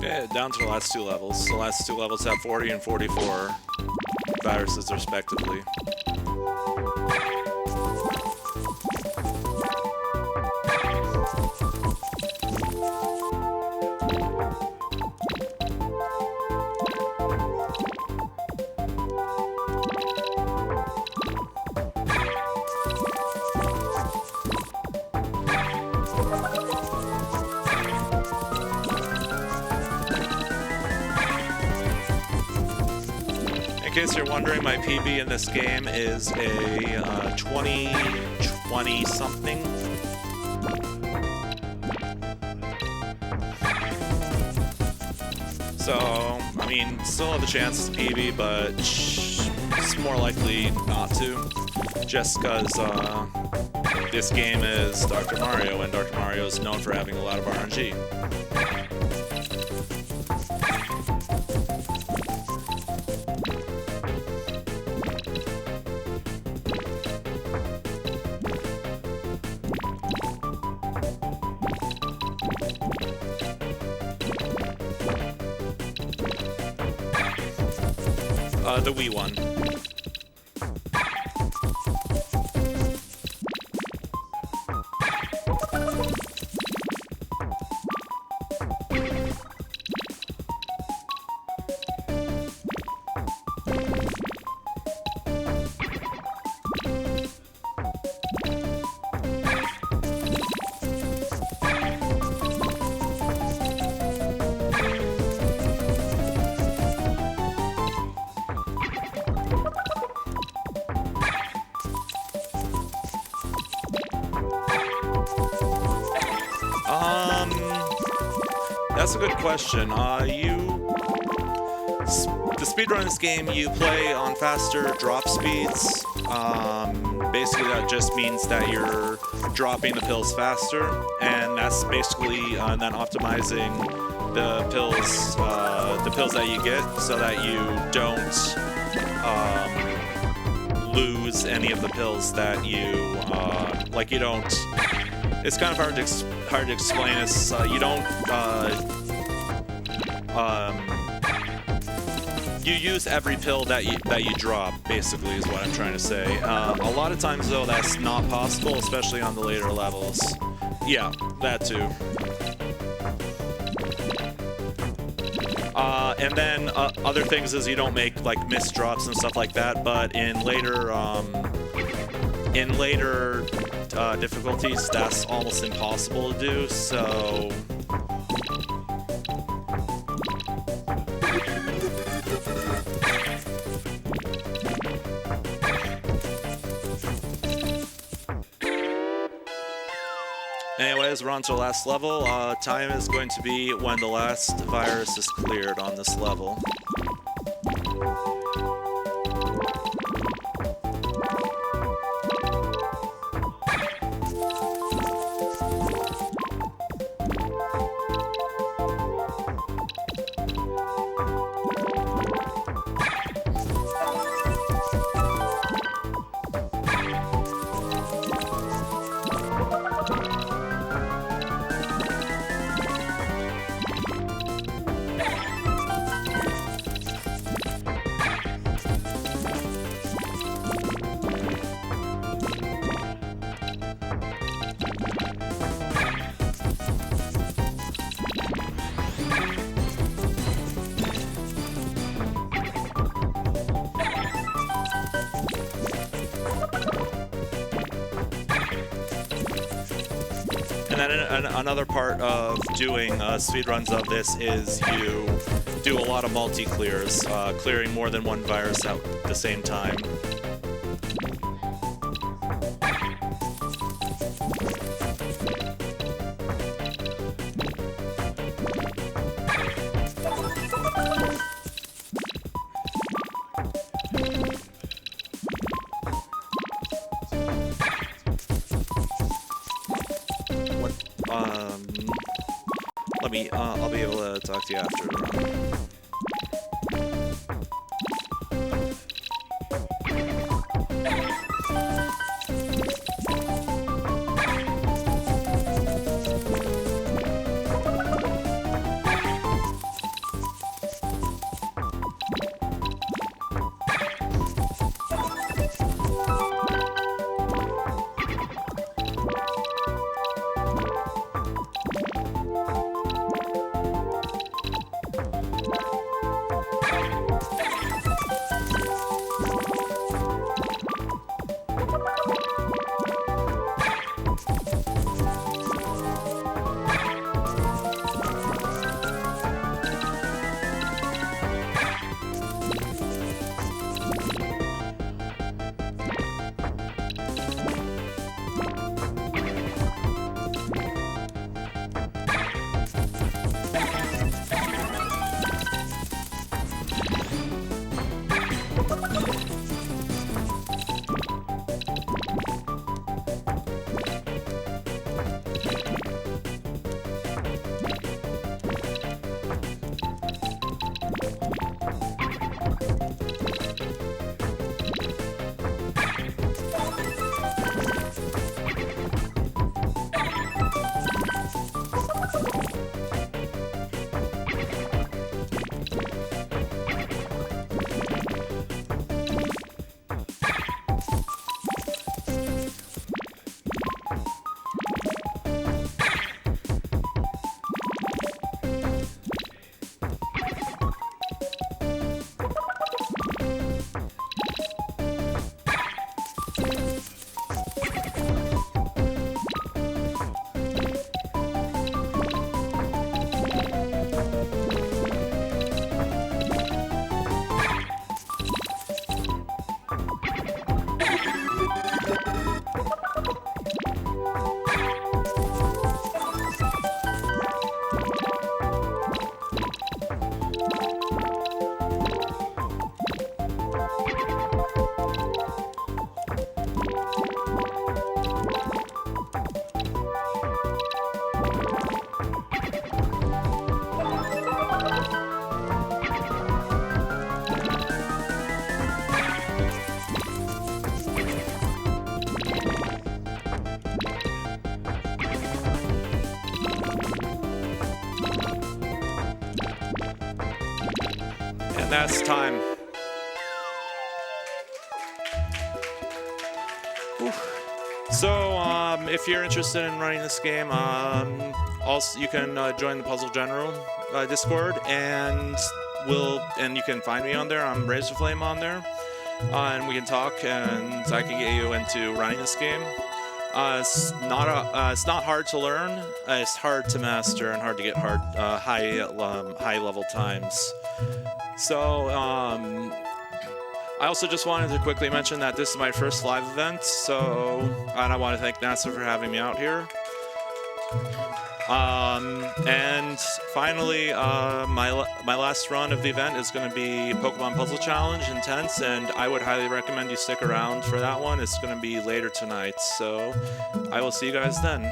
Okay, down to the last two levels. The last two levels have 40 and 44 viruses, respectively. In case you're wondering, my PB in this game is a 20 something. So, I mean, still have the chance to PB, but it's more likely not to. Just because this game is Dr. Mario, and Dr. Mario is known for having a lot of RNG. The Wii one. That's a good question. The speedrun in this game, you play on faster drop speeds. Basically, that just means that you're dropping the pills faster, and that's basically then optimizing the pills that you get, so that you don't lose any of the pills that you like. You don't. It's kind of hard to explain. It's you don't. You use every pill that you drop, basically, is what I'm trying to say. A lot of times, though, that's not possible, especially on the later levels. Yeah, that too. And then other things is you don't make like missed drops and stuff like that. But in later difficulties, that's almost impossible to do. So. Anyways, we're on to the last level. Time is going to be when the last virus is cleared on this level. And then another part of doing speedruns of this is you do a lot of multi-clears, clearing more than one virus at the same time. I'll be able to talk to you after the run. And that's time. Whew. So, if you're interested in running this game, also you can join the Puzzle General Discord, and you can find me on there. I'm Razorflame on there, and we can talk, and I can get you into running this game. It's not hard to learn. It's hard to master and hard to get high level times. So, I also just wanted to quickly mention that this is my first live event, and I want to thank NASA for having me out here. And finally, my last run of the event is going to be Pokemon Puzzle Challenge Intense, and I would highly recommend you stick around for that one. It's going to be later tonight, so I will see you guys then.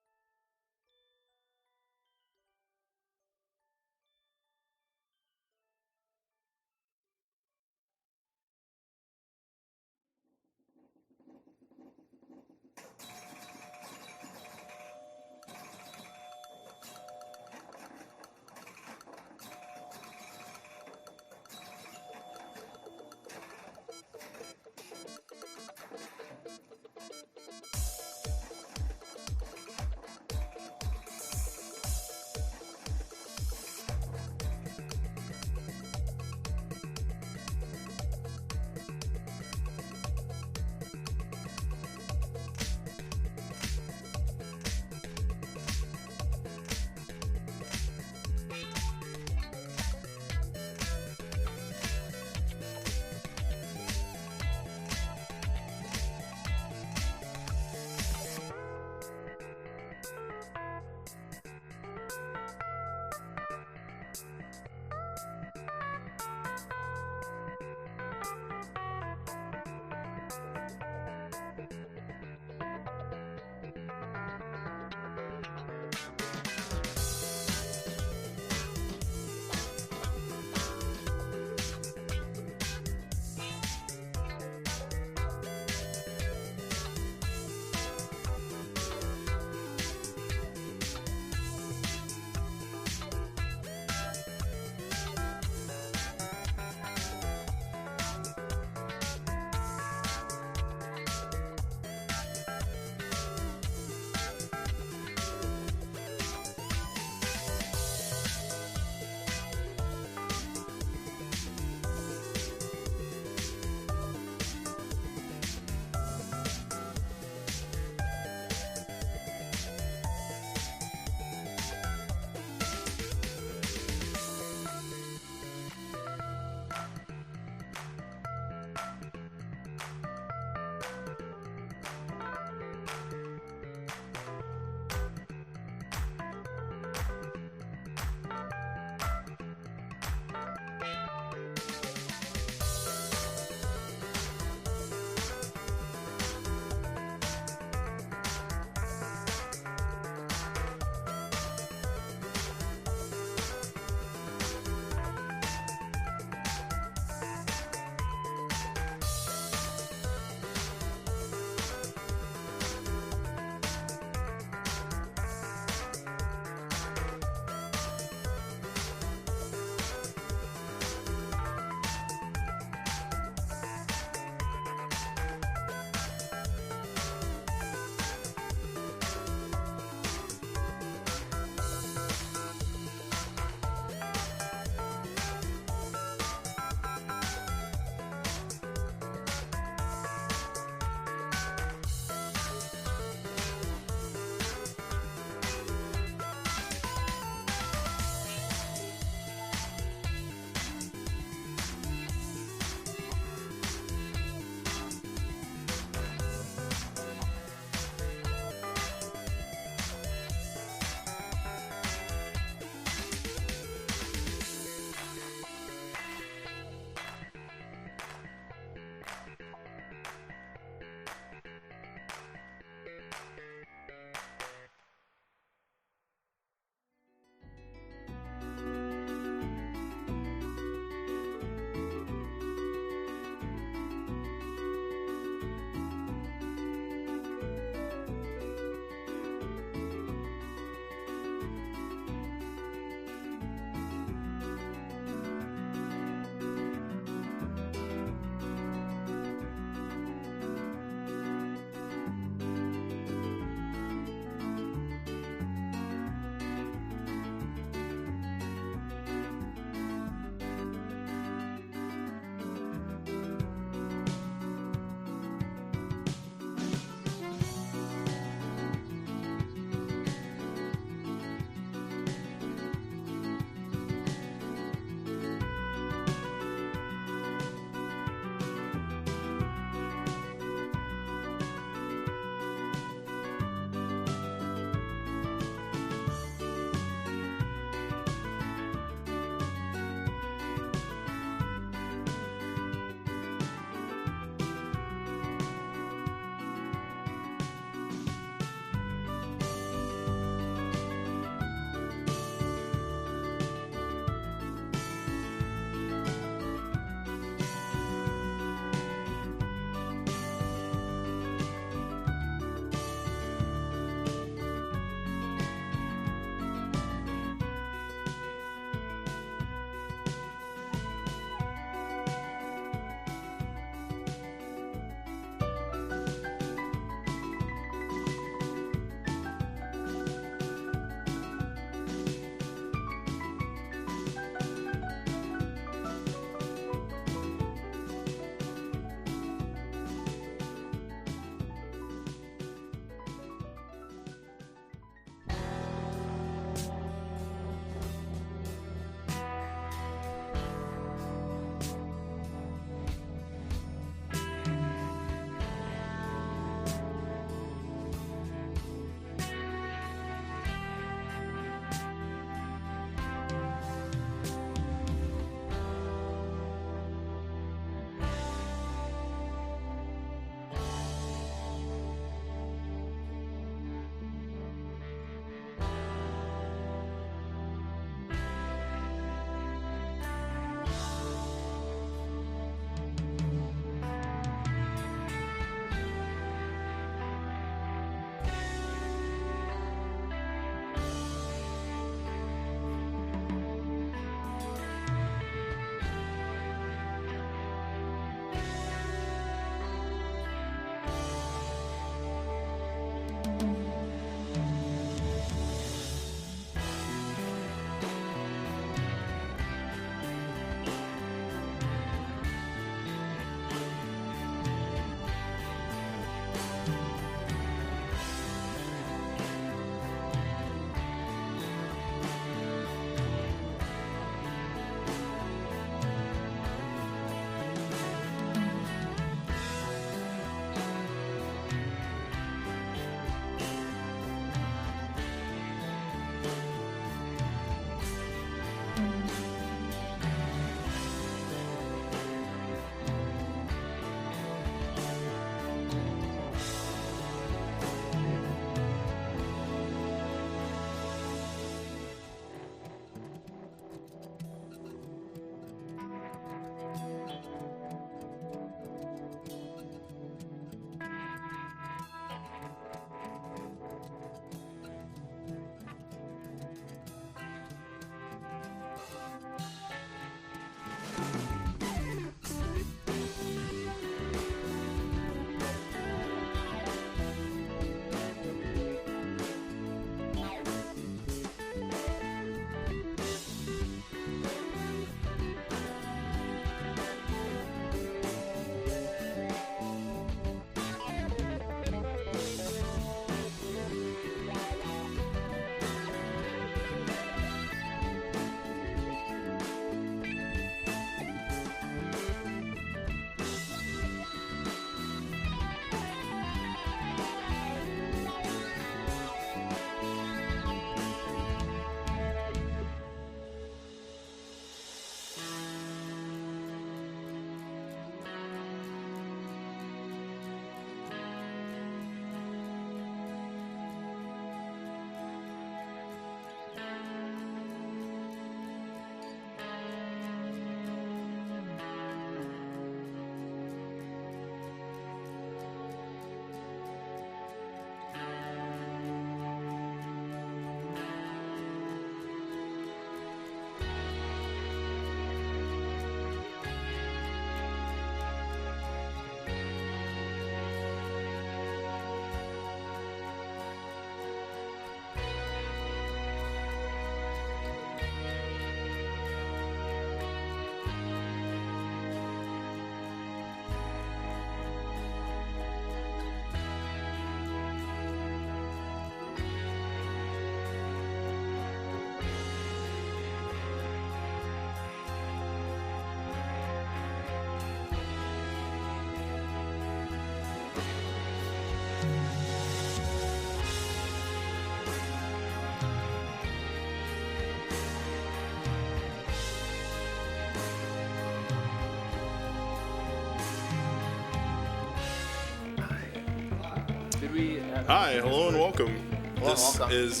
Did we?
Hi, hello and welcome.
Hello,
This
welcome.
is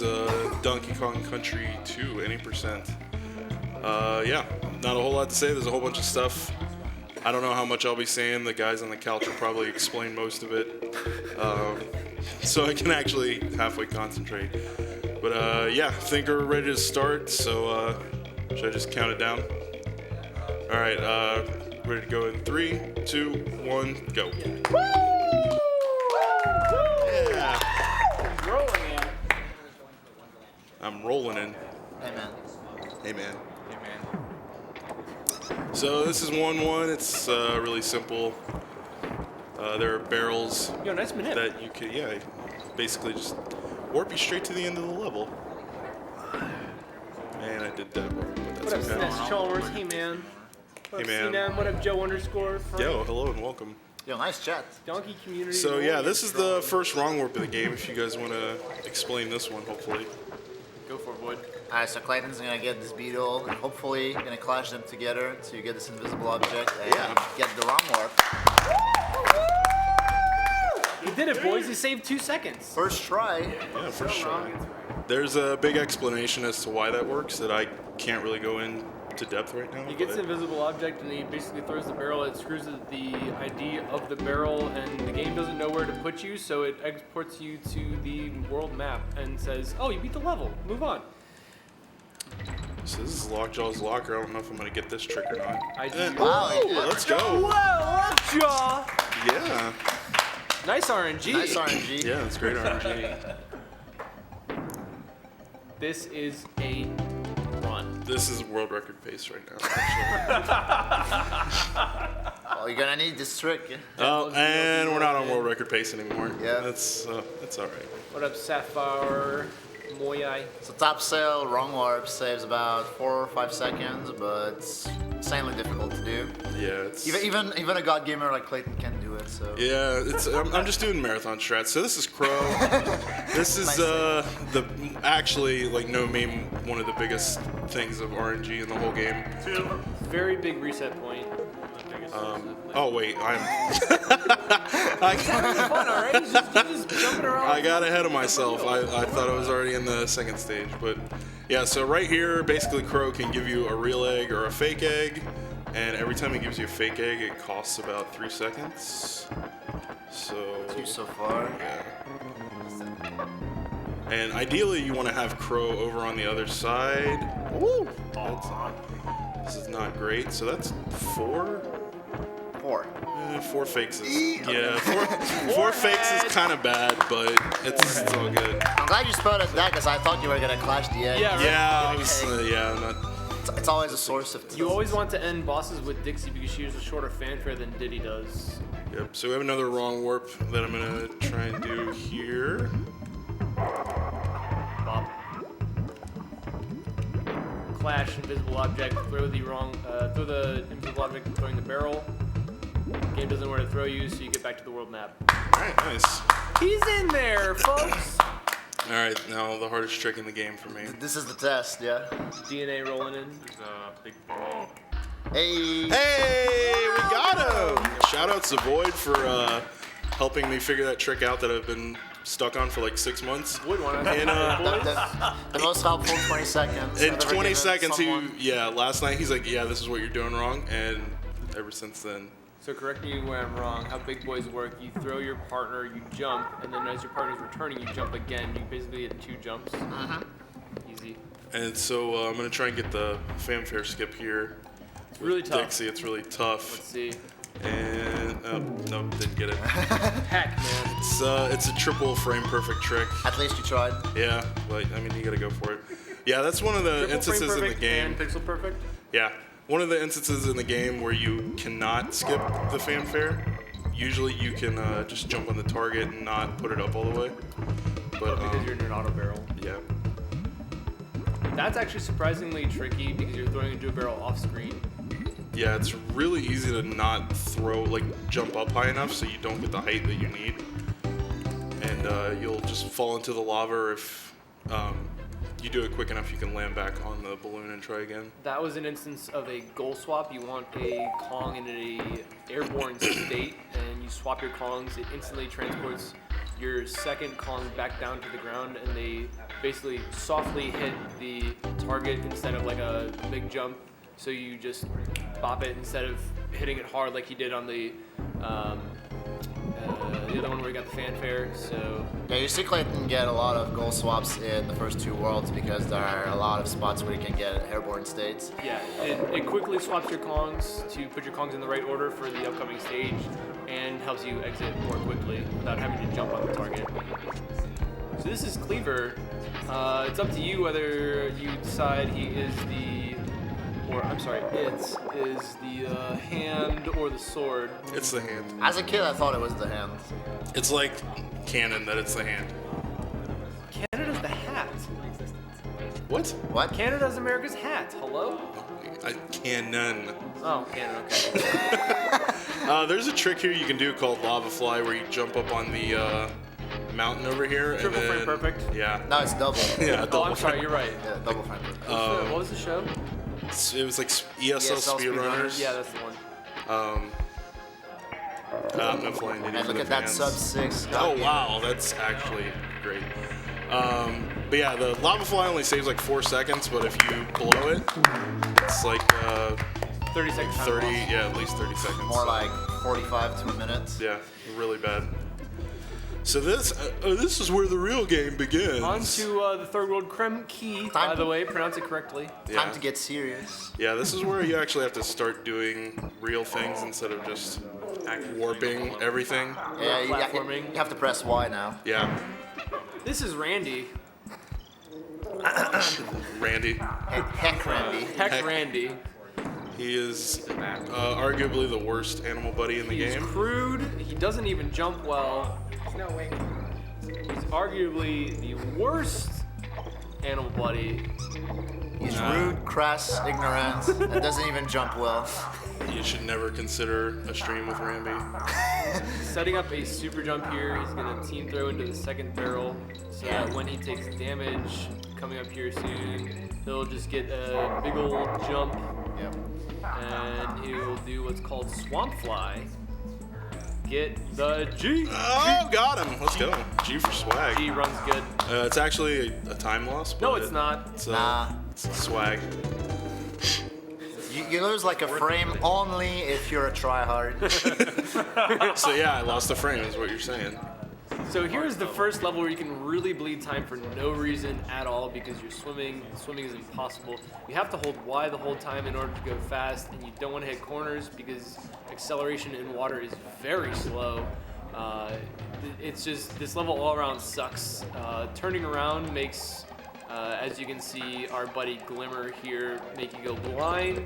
Donkey Kong Country 2, any percent. Yeah, not a whole lot to say. There's a whole bunch of stuff. I don't know how much I'll be saying. The guys on the couch will probably explain most of it. So I can actually halfway concentrate. But yeah, I think we're ready to start. So should I just count it down? All right, ready to go in 3, 2, 1, go. Yeah.
Rolling in.
I'm rolling in.
Hey, man.
Hey, man. So this is 1-1. It's really simple. There are barrels
Yo, nice minute.
that you can, yeah, basically just warp you straight to the end of the level. And I did that wrong, but
What up,
that's okay.
Snes Chalmers? Hey, man. What
Hey,
up,
man.
CNM? What up, Joe _ Frank?
Yo, hello and welcome.
Yo, nice chat.
Donkey community.
So yeah,
rolling
this
in
is the
strong.
first wrong warp of the game. If you guys want to explain this one, hopefully.
Go for it, Wood.
Alright, so Clayton's gonna get this beetle and hopefully gonna clash them together to get this invisible object and get the wrong warp.
He did it, boys. He saved 2 seconds.
First try.
Yeah, for sure. There's a big explanation as to why that works that I can't really go into depth right now.
He gets
but-
an invisible object and he basically throws the barrel. It screws the ID of the barrel, and the game doesn't know where to put you, so it exports you to the world map and says, "Oh, you beat the level. Move on."
So this is Lockjaw's locker. I don't know if I'm gonna get this trick or not.
I do.
Wow, he did.
Let's go.
Whoa, Lockjaw!
Yeah.
Nice RNG.
Nice RNG.
Yeah, that's great RNG.
This is a run.
This is world record pace right now.
Oh, you're gonna need this trick.
Oh, and we're not on world record pace anymore.
Yeah.
That's all right.
What up, Sapphire? Moyai.
So top sail, wrong warp saves about 4 or 5 seconds, but it's insanely difficult to do.
Yeah, it's
Even a god gamer like Clayton can do it. So
yeah. It's I'm just doing marathon strats. So this is Crow. This is
Nice
actually like no meme one of the biggest things of RNG in the whole game.
Very big reset point.
Oh wait,
Fun, all right? He's just jumping around.
I got ahead of myself. I thought I was already in the second stage, but yeah. So right here, basically, Crow can give you a real egg or a fake egg, and every time he gives you a fake egg, it costs about 3 seconds. So
2 so far.
yeah. And ideally, you want to have Crow over on the other side. Woo! This is not great. So that's 4.
4.
4 fakes is yeah. Four fakes is kind of bad, but it's all good.
I'm glad you spotted that because I thought you were gonna clash the egg.
Yeah, right.
Yeah, I was, not.
It's always a source of.
You always want to end bosses with Dixie because she uses a shorter fanfare than Diddy does.
Yep. So we have another wrong warp that I'm gonna try and do here.
Bop. Clash, invisible object, throw the invisible object throwing the barrel. Game doesn't know where to throw you, so you get back to the world map.
All right, nice.
He's in there, folks!
All right, now the hardest trick in the game for me.
This is the test, yeah.
DNA rolling in.
Big ball.
Hey.
Hey, we got him! Shout out to Void for helping me figure that trick out that I've been stuck on for like 6 months.
Would want to
And
The most helpful 20 seconds.
in
I've ever
20
given
seconds,
someone.
last night he's like, yeah, this is what you're doing wrong, and ever since then.
So correct me where I'm wrong. How big boys work, you throw your partner, you jump, and then as your partner's returning, you jump again. You basically get 2 jumps. Easy.
And so I'm gonna try and get the fanfare skip here.
It's really tough.
Dixie, it's really tough.
Let's see.
And no, didn't get it.
Heck, man.
It's a triple frame perfect trick.
At least you tried.
Yeah, but I mean you gotta go for it. Yeah, that's one of the
Triple frame
instances in the
perfect
game.
and pixel perfect.
Yeah, one of the instances in the game where you cannot skip the fanfare. Usually you can just jump on the target and not put it up all the way. But
Because you're in an auto barrel.
yeah.
That's actually surprisingly tricky because you're throwing into a barrel off screen.
Yeah, it's really easy to not jump up high enough so you don't get the height that you need. And you'll just fall into the lava, or if you do it quick enough, you can land back on the balloon and try again.
That was an instance of a goal swap. You want a Kong in a airborne state, and you swap your Kongs. It instantly transports your second Kong back down to the ground, and they basically softly hit the target instead of like a big jump. So you just bop it instead of hitting it hard like he did on the other one where he got the fanfare. So
Yeah, you see Clayton get a lot of goal swaps in the first two worlds because there are a lot of spots where you can get airborne states.
yeah, it quickly swaps your Kongs to put your Kongs in the right order for the upcoming stage, and helps you exit more quickly without having to jump on the target. So this is Cleaver. It's up to you whether you decide he is the, or I'm sorry, it is the hand or the sword.
It's the hand.
As a kid, I thought it was the hand.
It's like canon that it's the hand.
Canada's the hat.
What?
What?
Canada's America's hat. Hello?
Canon.
Oh, Canada. Okay.
There's a trick here you can do called lava fly where you jump up on the mountain over here.
Triple
and then,
frame perfect.
Yeah.
No, it's double.
Yeah,
Oh,
double
I'm sorry. You're right.
Yeah, double frame perfect.
What was the show?
It was like ESL Speedrunners.
Yeah, that's the one.
I'm not flying
And look at that sub 6.
Oh wow, that's actually great. But yeah, the lava fly only saves like 4 seconds, but if you blow it, it's like
30 seconds.
30, yeah, at least 30 seconds.
More like 45 to a minute.
Yeah, really bad. So this is where the real game begins.
On to the third world Krem Key, by the way, pronounce it correctly.
Yeah.
Time to get serious.
Yeah, this is where you actually have to start doing real things instead of just warping everything.
Yeah,
Platforming.
you have to press Y now.
Yeah,
This is Randy.
Randy.
Heck, Randy.
Heck Randy.
He is arguably the worst animal buddy in the
He's
game.
crude. He doesn't even jump well. No way. He's arguably the worst animal buddy.
He's rude, crass, ignorant, and doesn't even jump well.
You should never consider a stream with Randy.
Setting up a super jump here. He's gonna team throw into the second barrel, so that when he takes damage coming up here soon, he'll just get a big old jump,
Yep.
and he will do what's called swamp fly. Get the G.
Oh, got him. Let's go. G for swag.
G runs good.
It's actually a time loss.
No,
but
it's not.
It's,
Nah.
it's swag.
You lose like a frame only if you're a tryhard.
So yeah, I lost a frame is what you're saying.
So here's the first level where you can really bleed time for no reason at all because you're swimming. Swimming is impossible. You have to hold Y the whole time in order to go fast, and you don't want to hit corners because acceleration in water is very slow. It's just, this level all around sucks. Turning around makes, as you can see, our buddy Glimmer here make you go blind,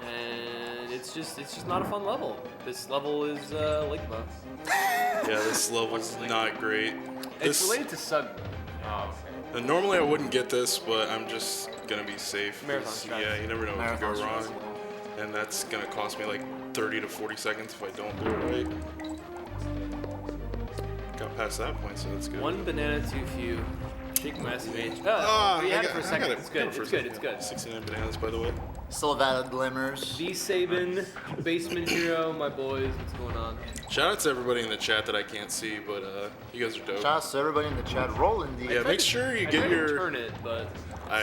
and it's just not a fun level. This level is Ligma.
Yeah, this level's not great.
It's
This,
related to Sug.
normally I wouldn't get this, but I'm just gonna be safe.
Marathon
'cause,
strategy.
Yeah, you never know what could
Marathon
go wrong.
strategy.
And that's gonna cost me like 30 to 40 seconds if I don't do it right. Got past that point, so that's good.
One banana too few. Shake massive age.
Ah,
you
I
had it
got-
for a
I
second.
got it.
It's
Got
good.
it for a
It's good.
second.
It's good.
69 bananas, by the way.
Still valid glimmers.
V Sabin, Basement Hero, my boys. What's going on?
Shout out to everybody in the chat that I can't see, but you guys are dope.
Shout out to everybody in the chat. Roll in the.
Yeah, make sure you
I
get
tried to
your
turn it, but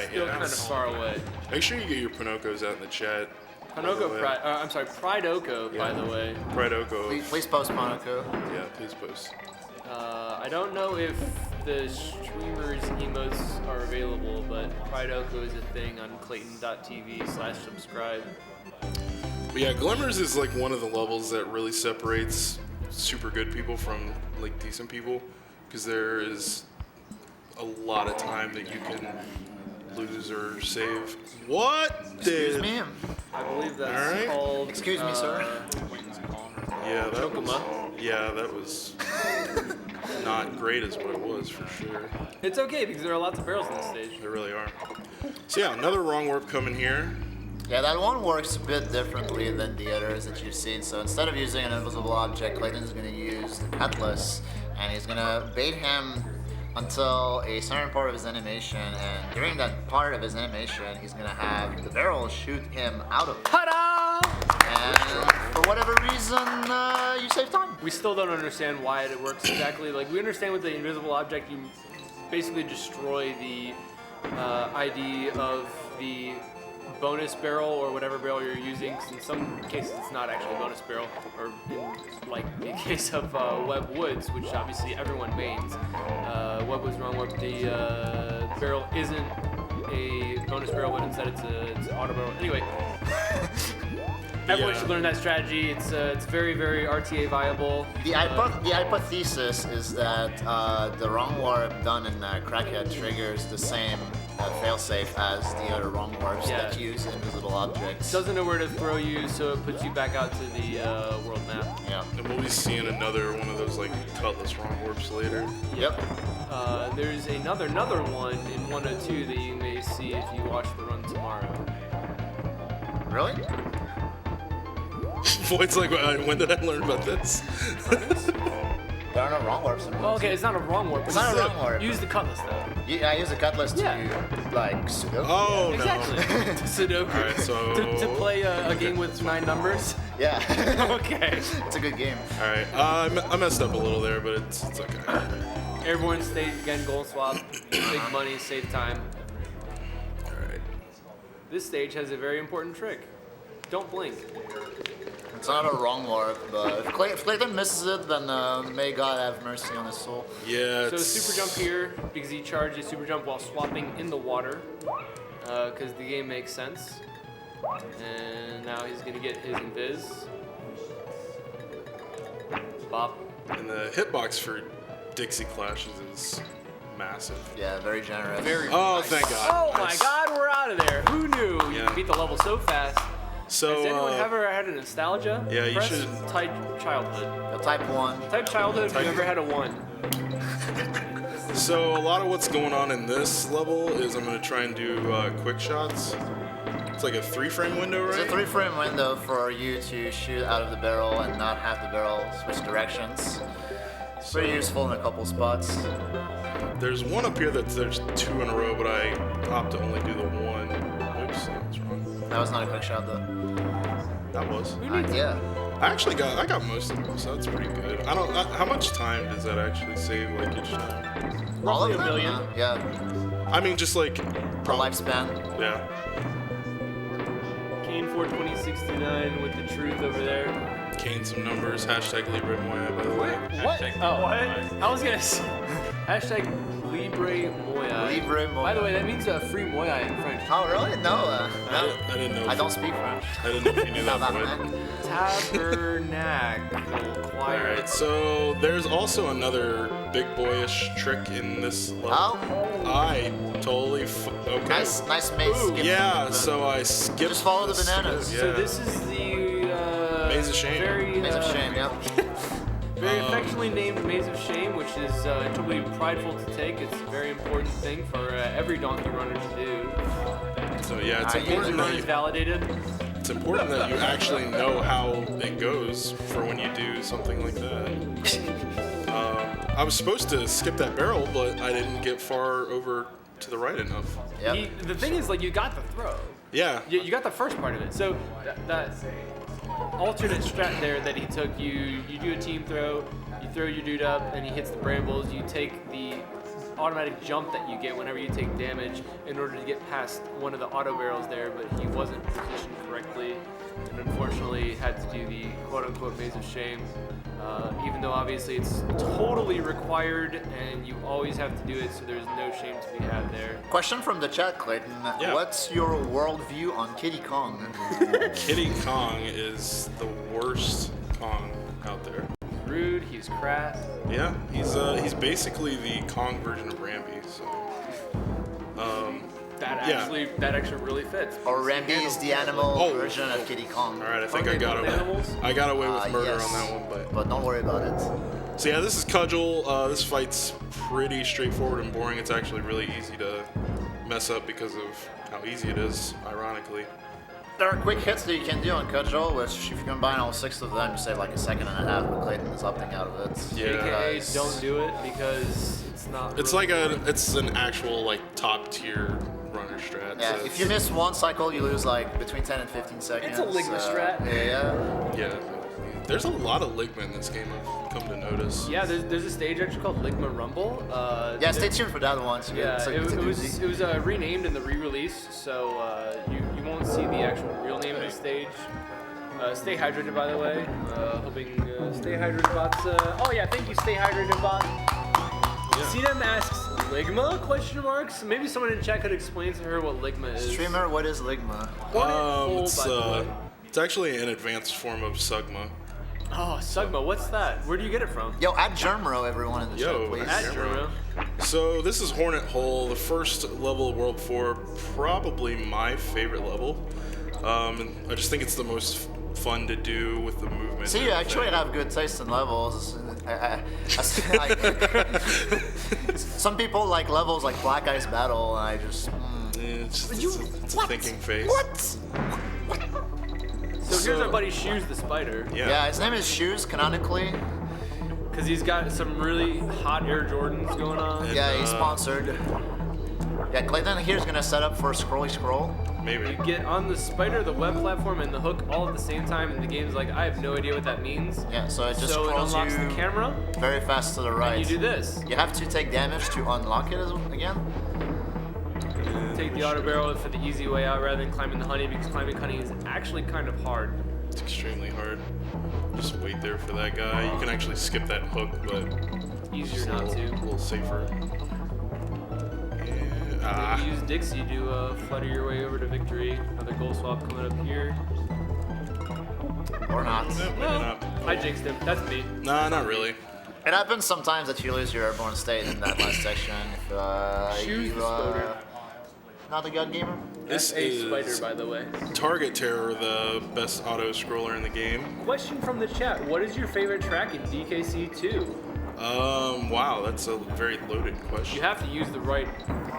still
yeah,
kind of far away.
make sure you get your Pinocchos out in the chat. by the
Hanoko
way.
Pride. I'm sorry, Pride Oko, by the way.
Pride Oko.
Please post Monaco.
Yeah, please post.
I don't know if the streamers emotes are available, but Pride Oko is a thing on Clayton.tv/subscribe.
But yeah, Glimmers is like one of the levels that really separates super good people from like decent people, because there is a lot of time that you can lose or save. What?
Excuse
did-
me.
I believe that's
Alright.
called.
Excuse me, sir.
Yeah, that was.
Chokuma.
Yeah, that was not great, is what it was for sure.
It's okay because there are lots of barrels on this stage.
They really are. So yeah, another wrong warp coming here.
Yeah, that one works a bit differently than the others that you've seen. So instead of using an invisible object, Clayton's going to use the Cutlass, and he's going to bait him until a certain part of his animation, and during that part of his animation, he's going to have the barrel shoot him out of it.
Ta-da!
And for whatever reason, you save time.
We still don't understand why it works exactly. Like, we understand with the invisible object, you basically destroy the ID of the bonus barrel or whatever barrel you're using. 'Cause in some cases, it's not actually a bonus barrel. Or in, like the case of Web Woods, which obviously everyone mains. Web Woods wrong. The barrel isn't a bonus barrel, but instead it's an auto barrel. Anyway. Everyone should learn that strategy. It's very, very RTA viable.
The hypothesis is that the wrong warp done in Crackhead triggers the same failsafe as the other wrong warps that use invisible objects.
Doesn't know where to throw you, so it puts you back out to the world map.
Yeah.
And we'll be seeing another one of those like Cutlass wrong warps later.
Yep.
There's another one in 102 that you may see if you watch the run tomorrow.
Really?
Void's like, when did I learn about this?
There are no wrong warps in
Well, okay, it's not a wrong warp.
It's not a wrong warp.
Use the cutlass though.
I use the cutlass to like Sudoku.
Oh,
Exactly. Sudoku.
Alright, so...
to play a game with 9 numbers.
Yeah.
Okay.
It's a good game.
Alright, I messed up a little there, but it's okay.
Airborne stage again, gold swap, big money, save time.
Alright.
This stage has a very important trick. Don't blink.
It's not a wrong warp, but if Clayton misses it, then may God have mercy on his soul.
Yeah,
So super jump here, because he charged a super jump while swapping in the water, because the game makes sense. And now he's gonna get his invis. Bop.
And the hitbox for Dixie Clashes is massive.
Yeah, very generous.
Very
Oh,
nice.
thank God.
Oh my
Nice.
God, we're out of there. Who knew you
Yeah.
could beat the level so fast?
So,
Has anyone ever had a nostalgia?
yeah, you
Press
should-
Type childhood.
Type 1.
Type childhood if you ever had a 1.
So a lot of what's going on in this level is I'm going to try and do quick shots. It's like a 3-frame window, right?
It's a 3-frame window for you to shoot out of the barrel and not have the barrel switch directions. It's pretty useful in a couple spots.
There's one up here there's 2 in a row, but I opt to only do the one. Oops, that's wrong.
That was not a quick shot though.
That was.
Yeah.
I got most of them, so that's pretty good. How much time does that actually save, like, each time?
All of
a
them?
million.
Yeah.
I mean, just like...
Per lifespan.
Yeah.
Kane 42069 with the truth over there.
Kane some numbers. Hashtag Libre Moya, by the way.
What? Oh, what? I was gonna say. Hashtag Libre Moya.
Libre Moya.
By the way, that means free Moya in French.
Oh, really? No.
I didn't know.
I don't speak French.
I didn't know if you knew that,
Not
Void.
that
Tabernacle choir.
Alright, so there's also another big boyish trick in this level.
Oh.
I totally okay.
Nice maze skip.
Yeah, so I skipped.
Just follow the
this
bananas.
skip,
So
yeah.
this is the
Maze of Shame.
Very,
Maze of shame, yeah.
very affectionately named Maze of Shame, which is totally prideful to take. It's a very important thing for every donkey runner to do.
So yeah, it's
I
Once
important
the run
that
is
you,
validated.
it's important that you actually know how it goes for when you do something like that. I was supposed to skip that barrel, but I didn't get far over to the right enough.
Yep.
The thing is, like, you got the throw.
Yeah.
You got the first part of it. So that alternate strat there that he took, you do a team throw, you throw your dude up, and he hits the brambles. You take the automatic jump that you get whenever you take damage in order to get past one of the auto barrels there, but he wasn't positioned correctly, and unfortunately had to do the quote-unquote Maze of Shame. Even though obviously it's totally required and you always have to do it, so there's no shame to be had there.
Question from the chat, Clayton.
Yeah.
What's your worldview on Kiddy Kong?
Kitty Kong is the worst Kong out there.
Rude, he's crass.
Yeah, he's basically the Kong version of Rambi. So,
That
Yeah.
actually really fits.
Or Rambi is the animal
Oh.
version of Kiddy Kong.
all right, I think
Are
I
they
got
both
away.
animals?
I got away with murder
Yes.
on that one, but
don't worry about it.
so yeah, this is Cudgel. This fight's pretty straightforward and boring. It's actually really easy to mess up because of how easy it is. Ironically,
There are quick hits that you can do on Cudgel, which if you combine all 6 of them, you save like a second and a half, but Clayton is opting out of it.
Yeah.
AKA
Because-
don't do it because it's not.
it's
really
like it's an actual like top tier runner strat.
Yeah,
so
if you miss one cycle, you lose like between 10 and 15 seconds.
It's a Ligma strat.
Yeah.
yeah, there's a lot of Ligma in this game. I've come to notice.
Yeah, there's a stage actually called Ligma Rumble.
Yeah, stay tuned for that one. Too.
Yeah,
It's like-
it
it's a
was
doozy.
it was renamed in the re-release, so you won't see the actual real name of the stage. Stay hydrated, by the way. Hoping Stay Hydrated bots. Oh yeah, thank you, Stay Hydrated bot. See them asks Ligma question marks. Maybe someone in chat could explain to her what Ligma is.
Streamer, what is Ligma?
It's actually an advanced form of Sugma.
Oh, Sugma, what's that? Where do you get it from?
Yo, add Germro, everyone in the
Yo,
chat, please.
add
At Juro.
So this is Hornet Hole, the first level of World 4, probably my favorite level. And I just think it's the most fun to do with the movement.
See, you actually have good taste in levels. Some people like levels like Black Ice Battle, and I just.
It's a thinking face.
So here's our buddy Shoes the Spider.
Yeah, his name is Shoes, canonically.
Because he's got some really hot Air Jordans going on.
And,
Yeah, he's sponsored. Yeah, Clayton here's gonna set up for Scrolly Scroll.
Maybe.
You get on the Spider, the web platform, and the hook all at the same time, and the game's like, I have no idea what that means.
Yeah, so it just
So it
scrolls
unlocks
you
the camera,
very fast to the right.
and you do this.
You have to take damage to unlock it again.
Take the auto barrel for the easy way out rather than climbing the honey, because climbing honey is actually kind of hard.
It's extremely hard. Just wait there for that guy. You can actually skip that hook, but
Easier
just
not
a
to.
little safer.
Maybe use Dixie to flutter your way over to victory. Another goal swap coming up here.
Or not.
Maybe not.
I jinxed him. That's me.
Nah, not really.
It happens sometimes that you lose your airborne state in that last section. If
Choose the Spider.
not a god gamer.
This
A
is
Spider, by the way.
Target Terror, the best auto scroller in the game.
Question from the chat. What is your favorite track in DKC 2?
Wow, that's a very loaded question.
You have to use the right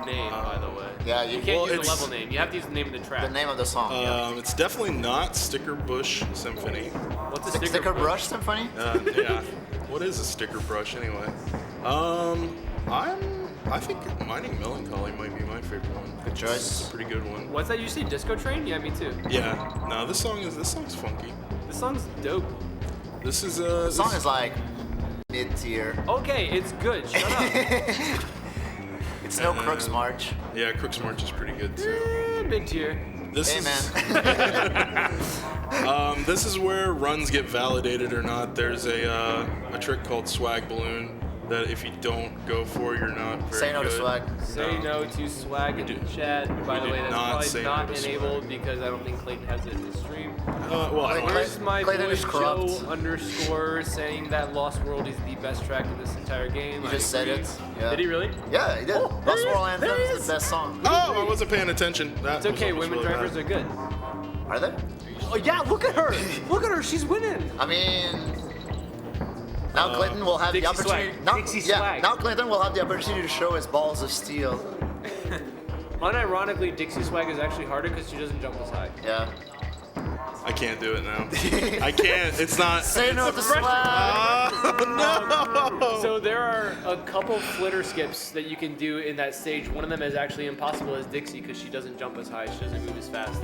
name, by the way.
Yeah,
You
you
can't
Well,
use the
it's-
level name. You have to use the name of the track.
the name of the song. Yeah.
It's definitely not Sticker Bush Symphony.
What's a
Sticker Brush Symphony.
Yeah. What is a sticker brush anyway? I think Mining Melancholy might be my favorite one.
Good choice.
It's a pretty good one.
What's that you say? Disco Train? Yeah, me too.
Yeah. No, this song's funky.
This song's dope.
This is
The song is like mid tier.
Okay, it's good. Shut up.
It's no Crooks March.
Yeah, Crook's March is pretty good too.
Mid tier.
This
Hey
is
man.
this is where runs get validated or not. There's a trick called Swag Balloon that if you don't go for, you're not very
Say no to
good.
swag.
Say no to swag in the chat. By the
we
way,
did
that's
not
probably
say
not
no to
enabled because I don't think Clayton has it in the stream.
Well, I don't know.
Where's my
Clayton
boy
is corrupt.
Joe underscore saying that Lost World is the best track in this entire game?
He
I
just said
agree.
it. Yeah.
Did he really?
Yeah, he did.
Oh, there
Lost
it
World
is,
Anthem
there it
is
is.
the best song.
Oh, I wasn't paying attention.
It's okay. Women drivers are good.
Are they?
Oh yeah, look at her. Look at her. She's winning.
I mean, now Clinton will have the
Dixie
opportunity.
swag.
Now,
Dixie
yeah,
swag.
now Clinton will have the opportunity to show his balls of steel.
Unironically, Dixie Swag is actually harder because she doesn't jump as high.
Yeah.
I can't do it now. I can't. It's not.
Say no to swag.
So there are a couple flitter skips that you can do in that stage. One of them is actually impossible as Dixie because she doesn't jump as high. She doesn't move as fast.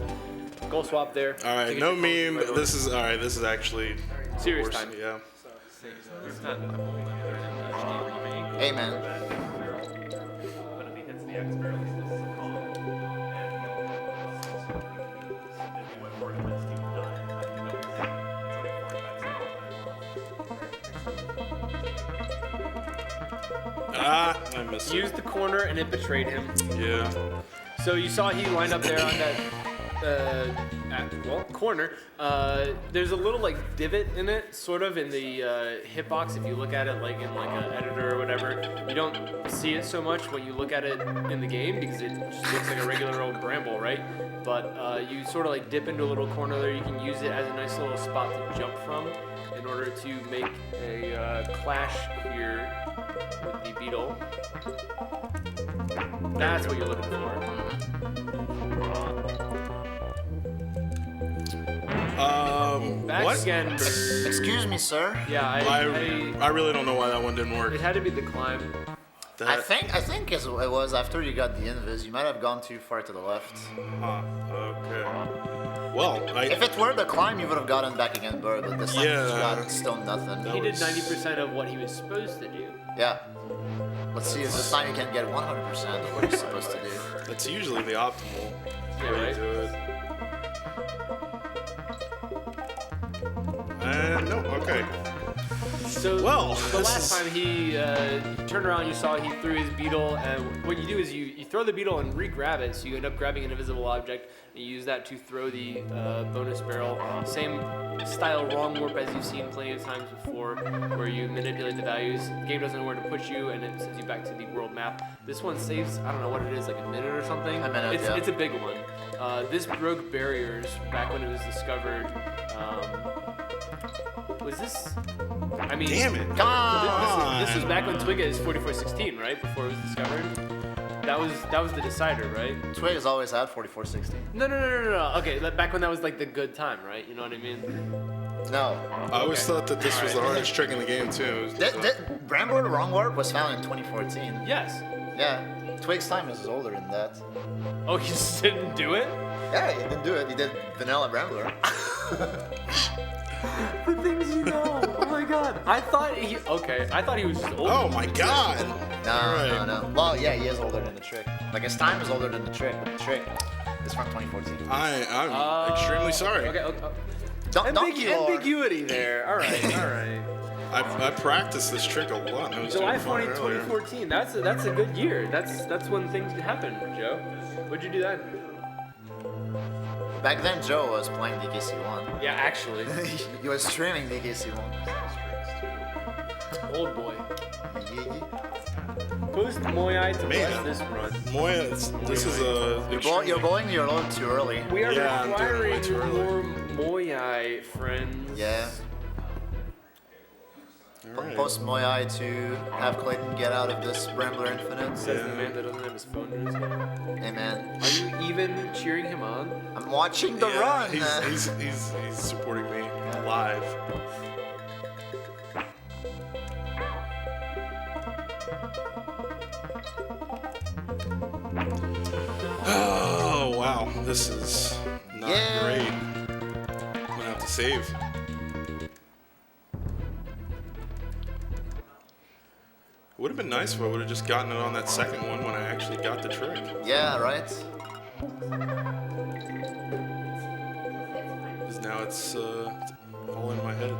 Goal swap there.
All right,
Take
no
it to
meme.
right
This is all right. This is actually
Serious
worse,
time.
Yeah.
Hey man.
I missed
Used the corner and it betrayed him.
it. Yeah.
So you saw he lined up there on that corner. There's a little like divot in it, sort of in the hitbox. If you look at it like in like an editor or whatever, you don't see it so much when you look at it in the game because it just looks like a regular old bramble, right? But you sort of like dip into a little corner there. You can use it as a nice little spot to jump from in order to make a clash here with the beetle. That's what you're looking for.
What?
Excuse me, sir.
Yeah,
I really don't know why that one didn't work.
it had to be the climb.
I think it was after you got the invis, you might have gone too far to the left.
Okay. Well,
If it were the climb, you would have gotten back again, Bird, but this time you just
Yeah.
got still nothing.
He did 90% of what he was supposed to do.
Yeah. Let's see if this time you can get 100% of what you're supposed to do.
that's usually the optimal
Yeah,
way
right?
to do it. No, okay.
So
Well,
the
this
last
is-
time he turned around, you saw he threw his beetle, and what you do is you throw the beetle and re-grab it, so you end up grabbing an invisible object, and you use that to throw the bonus barrel. Same style wrong warp as you've seen plenty of times before, where you manipulate the values. The game doesn't know where to push you, and it sends you back to the world map. This one saves, I don't know what it is, like a minute or something.
A minute, yeah.
It's a big one. This broke barriers back when it was discovered. Was this? I mean,
Damn it.
Come on!
this was back when Twig is 4416, right? Before it was discovered. That was the decider, right?
Twig has always had 4460.
No. Okay, back when that was like the good time, right? You know what I mean?
No.
I always thought that this was the hardest trick in the game too.
Brambler Wrong Warp was found in 2014.
Yes.
Yeah. Twig's time is older than that.
Oh, he just didn't do it.
Yeah, he didn't do it. He did Vanilla Brambler.
The things you know. Oh my God. I thought he was just older.
Oh my god!
No. Well, yeah, he is older than the trick. Like, his time is older than the trick, but the trick is from 2014.
I'm extremely sorry.
Okay.
Don't you are.
Ambiguity there. All right.
I practiced this trick a lot. And I was
July
doing fine
20,
earlier.
2014. That's a good year. That's when things happen, Joe. What'd you do then?
Back then, Joe was playing DKC1.
Yeah, actually,
He was streaming DKC1.
old boy. Post Moyai to bless
Man.
this run.
Moya, this is a.
You're bowling your load too early.
We are
Yeah, I'm doing it way
requiring
too early.
more Moyai friends.
Yeah.
Alright.
Post Moyai to have Clayton get out of this Rambler Infinite.
Says the man that doesn't have his phone in his hand.
Hey man,
Are you even cheering him on?
I'm watching the
Yeah,
run.
He's supporting me live. Oh wow, this is not
Yeah.
great. I'm gonna have to save. It would have been nice if I would have just gotten it on that second one when I actually got the trick.
Yeah, right.
Because now it's all in my head.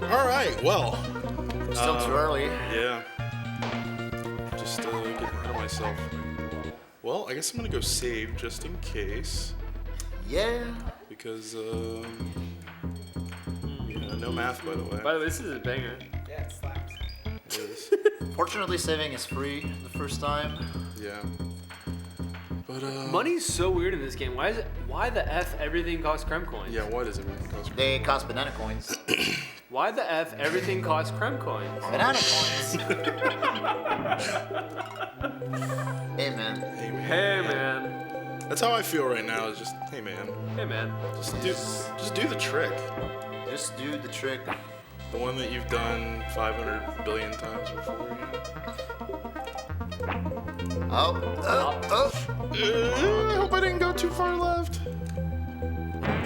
All right, well,
Still too early.
yeah. Just getting ahead of myself. Well, I guess I'm gonna go save just in case,
Yeah.
because yeah, no math by the way.
By the way, this is a banger.
It is.
Fortunately, saving is free the first time.
Yeah. But
Money's so weird in this game. Why the F everything costs creme coins?
yeah, what is everything cost?
They cost banana coins.
Why the F everything costs creme coins?
Banana coins. Hey man.
Hey man.
Hey man.
That's how I feel right now. Is just, hey man,
Hey man.
just do the trick,
Just do the trick.
the one that you've done 500 billion times before.
Oh.
I hope I didn't go too far left.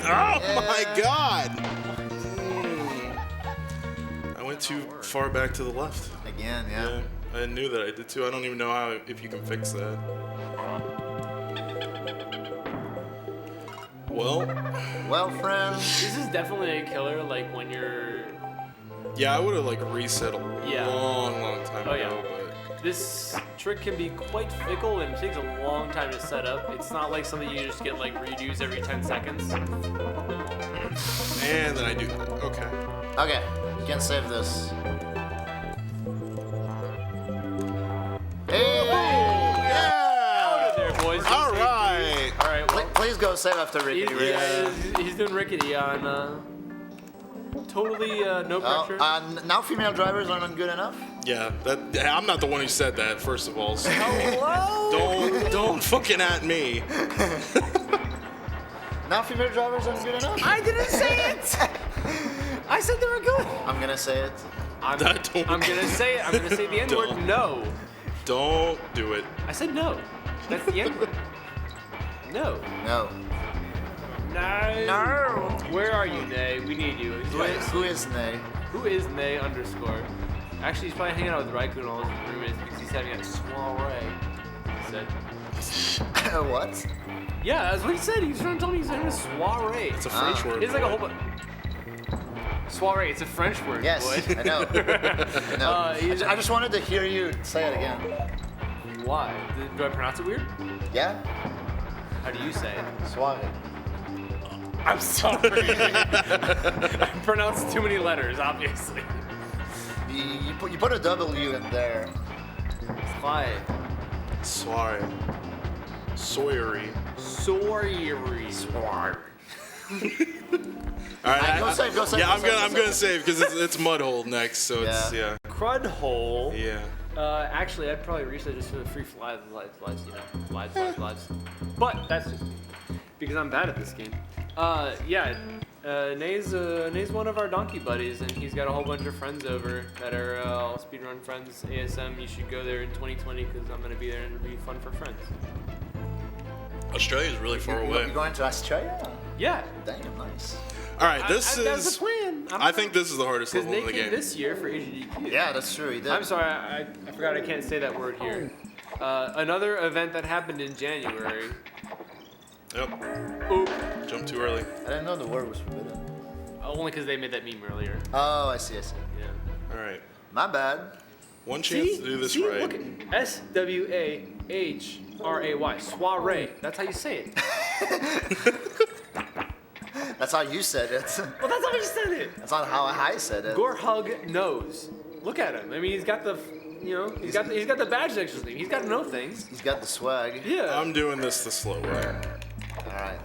Oh my god! I went too far back to the left.
Again, yeah.
I knew that I did too. I don't even know how if you can fix that. Well,
Friends.
This is definitely a killer. Like when you're.
yeah, I would have like reset a
Yeah.
long time
Oh,
ago,
yeah.
but
This trick can be quite fickle and takes a long time to set up. It's not like something you just get like redos every 10 seconds.
and then I do that. Okay.
Okay, you can save this. Hey!
Yeah!
There, boys.
All right.
All right. Well,
Please go save after Rickety Rick.
he's doing rickety on totally no
Oh,
pressure.
now female drivers are not good enough.
Yeah, I'm not the one who said that. First of all, so
Hello.
don't fucking at me.
Now female drivers aren't good enough.
I didn't say it. I said they were good.
I'm gonna say it.
I'm gonna say it. I'm gonna say the N word.
Don't.
No.
Don't do it.
I said no. That's the N word. No.
No.
No.
No.
Where are you, Nay? We need you.
Who is Nay?
Who is Nay underscore? Actually, he's probably hanging out with Raikou and all his roommates because he's having a soiree. He said.
What?
Yeah, that's what he said. He was trying to tell me he's having a soiree.
It's a French word.
It's like a whole bunch. Soiree, it's a French word,
Yes,
boy.
I know. I know. I just wanted to hear you say it again.
Why? Do I pronounce it weird?
Yeah?
How do you say it?
Swag.
I'm sorry. I pronounced too many letters, obviously.
You put a W in there.
Why?
Soiree. Sawyery.
Sorry.
All right.
Go save, go save.
Yeah,
go
I'm gonna save because it's Mudhole next, so it's
Yeah.
Crud hole.
yeah.
Actually, I'd probably research just for the free lives, lives. But that's just me, because I'm bad at this game. Nay's one of our donkey buddies, and he's got a whole bunch of friends over that are all speedrun friends. ASM, you should go there in 2020 because I'm gonna be there and it'll be fun for friends.
Australia's really far away.
You going to Australia?
Yeah.
Damn, nice.
All right, this
That was
is.
the plan.
I think this is the hardest
Because
level in
Nate
the
came
game.
this year for HGDQ.
Yeah, that's true. He did.
I'm sorry, I forgot I can't say that word here. Another event that happened in January.
Yep.
Oop.
Jump too early.
I didn't know the word was forbidden.
Only because they made that meme earlier.
Oh, I see.
Yeah.
All right.
My bad.
One chance to do this right.
Look at SWAHRAY. Soiree. That's how you say it.
That's how you said it.
Well, that's how you said it.
That's not how I said it.
Gorehug knows. Look at him. I mean, he's got the, he's got the badge next to his name. He's got to know things.
He's got the swag.
Yeah.
I'm doing this the slow way
All right.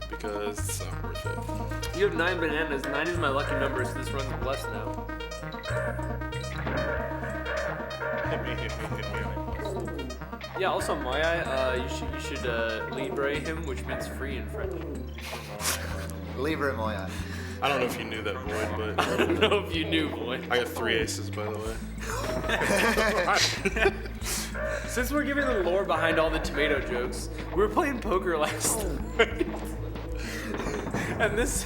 because it's not worth it.
You have 9 bananas. 9 is my lucky number, so this runs blessed now. Yeah. Also, Maya, you should libre him, which means free in French.
Libre Moya.
I don't know if you knew that, Void, but
I don't know if you knew, boy.
I got 3 aces, by the way.
Since we're giving the lore behind all the tomato jokes, we were playing poker last night, and this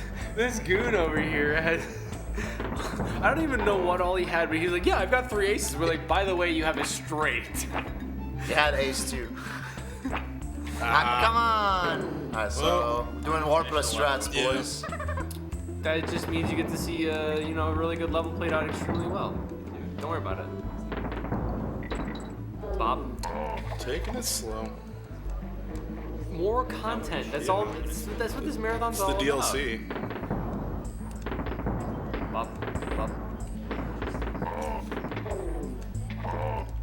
goon over here had. I don't even know what all he had, but he's like, yeah, I've got 3 aces. We're like, by the way, you have a straight.
He had ace too. Come on. All right, so doing warpless strats,
Yeah.
boys.
That just means you get to see a really good level played out extremely well. Don't worry about it. Bob.
Taking it slow.
More content. That's all. That's what this marathon's
It's the
all
DLC.
about. Bob.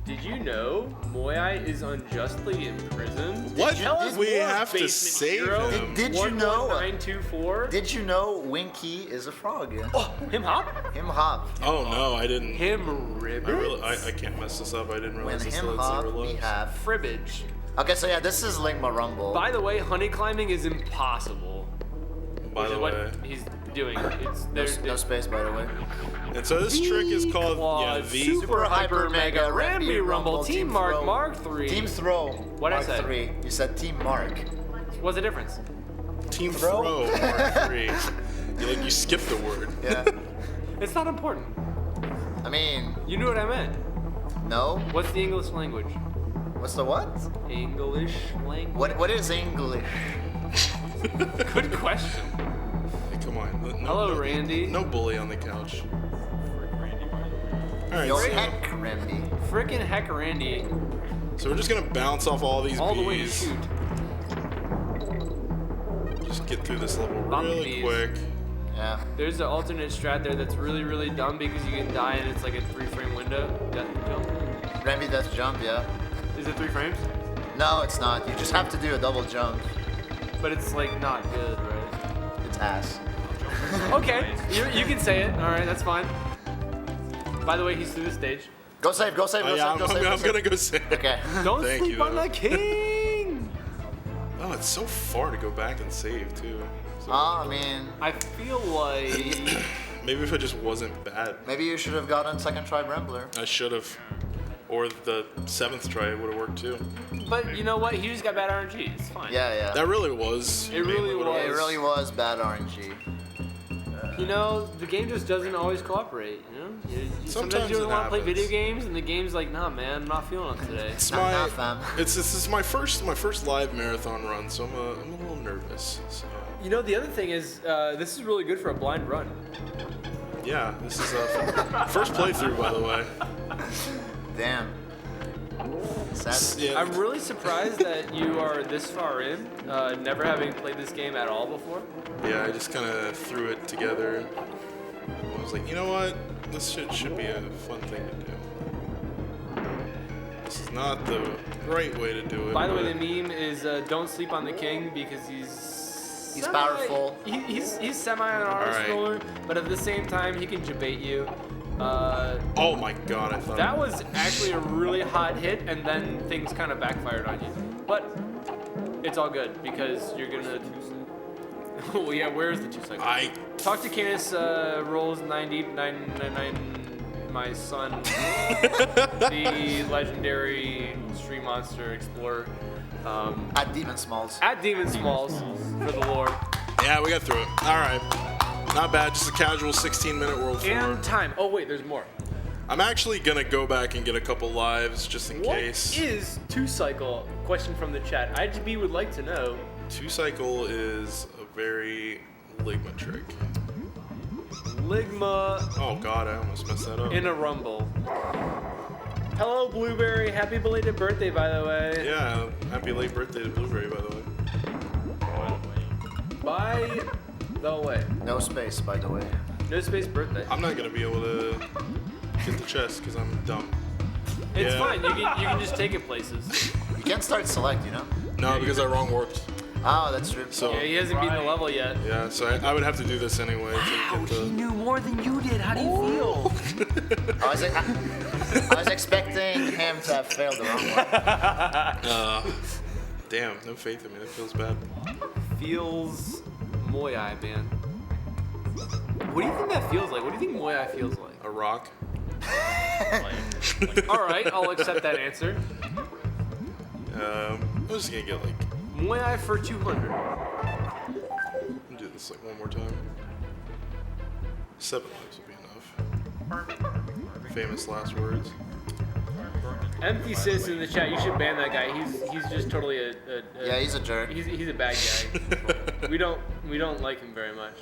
Did you know Moyai is unjustly imprisoned?
What?
Tell us
We
more,
have to
Basement
save
Hero.
him.
Did you know?
11924.
Did you know Winky is a frog?
Him hop?
Him hop.
Oh no, I didn't.
Him ribbit?
I can't mess this up. I didn't
When
realize this
him
loads
hop,
zero
we
loads.
have.
Fribbage.
Okay, so yeah, this is Lingma Rumble.
By the way, honey climbing is impossible.
By
Which
the
is
way.
what he's doing. It's
No,
there's
no space, by the way.
And so this trick is called
Quad,
the
Super Hyper Mega Ramby Rumble Team Mark
Throw.
Mark 3.
Team Throw.
What'd I
Mark
say?
3. You said Team Mark.
What's the difference?
Team
Throw.
Throw Mark 3. You skipped a word.
Yeah.
It's not important.
I mean,
You knew what I meant.
no.
What's the English language?
What's the what?
English language.
What is English?
Good question.
Hey, come on. No,
Hello, Randy.
No bully on the couch. All right,
Yo,
so,
heck, Randy.
Frickin' heck, Randy.
so we're just gonna bounce off all these
All the way to
bees.
shoot.
Just get through this level
Bump
really
bees.
quick.
Yeah.
There's an alternate strat there that's really, really dumb because you can die and it's like a 3-frame window. Death jump.
Randy Death Jump, yeah.
Is it 3 frames?
No, it's not. You just have to do a double jump.
But it's like not good, right?
It's ass.
Okay, you can say it. All right, that's fine. By the way, he's through the stage.
Go save, go save,
Oh,
go
yeah,
save, go save.
I'm
go
gonna
save.
go save.
Okay.
Don't
Thank
sleep
you,
on
though.
the king.
Oh, it's so far to go back and save too. So
I mean,
I feel like
maybe if I just wasn't bad,
maybe you should have gotten second try Brambler.
I should have. Or the 7th try would have worked too.
but you know what? He just got bad RNG. It's fine.
Yeah, yeah.
That really was.
It really
mainly what
was.
It really was bad RNG.
You know, the game just doesn't always cooperate. You know, sometimes
Sometimes
you
it
don't want to play
happens.
video games, and the game's like, nah, man, I'm not feeling it today.
It's
Not
my,
now, fam.
this is my first live marathon run, so I'm a little nervous. So
You know, the other thing is, this is really good for a blind run.
yeah, this is first playthrough, by the way.
Damn. Sad.
Yeah,
I'm really surprised that you are this far in, never having played this game at all before.
yeah, I just kind of threw it together. I was like, you know what? This should be a fun thing to do. This is not the right way to do it.
By the way,
but-
the meme is don't sleep on the king because he's
powerful.
He's semi an armor
Alright.
roller, but at the same time he can debate you.
oh my god, I thought
That was actually a really hot hit, and then things kind of backfired on you. But it's all good because you're gonna. Oh yeah, where's the 2 cycle?
I
Talk to Canis, rolls 999. My son, the legendary stream monster explorer,
At Demon Smalls.
at Demon Smalls for the Lord.
yeah, we got through it. All right, not bad. Just a casual 16-minute World 4.
And time. Oh wait, there's more.
I'm actually gonna go back and get a couple lives just in
What
case.
is 2 cycle? Question from the chat. IGB would like to know.
2 cycle is a very Ligma trick.
Ligma
Oh god, I almost messed that up.
in a rumble. Hello, Blueberry. Happy belated birthday, by the way.
Yeah, happy late birthday to Blueberry, by the way.
By the way.
No space, by the way.
No space birthday.
I'm not gonna be able to get the chest because I'm dumb.
It's
yeah.
fine. You can just take it places.
You can't start select, you know?
No, because I wrong warped.
Oh, that's true.
So
Yeah, he hasn't beaten the level yet.
yeah, so I would have to do this anyway to get the.
knew more than you did. How do you feel?
I was expecting him to have failed the wrong one.
Damn, no faith in me. That feels bad.
Feels Moyai, man. What do you think that feels like? What do you think Moyai feels like?
A rock.
All right, I'll accept that answer.
I'm just gonna get like.
Moyai for 200.
I'll do this like one more time. 7 lives will be enough. Famous last words.
Empty sis in the chat. You should ban that guy. He's just totally a
Yeah, he's a jerk.
he's a bad guy. we don't like him very much.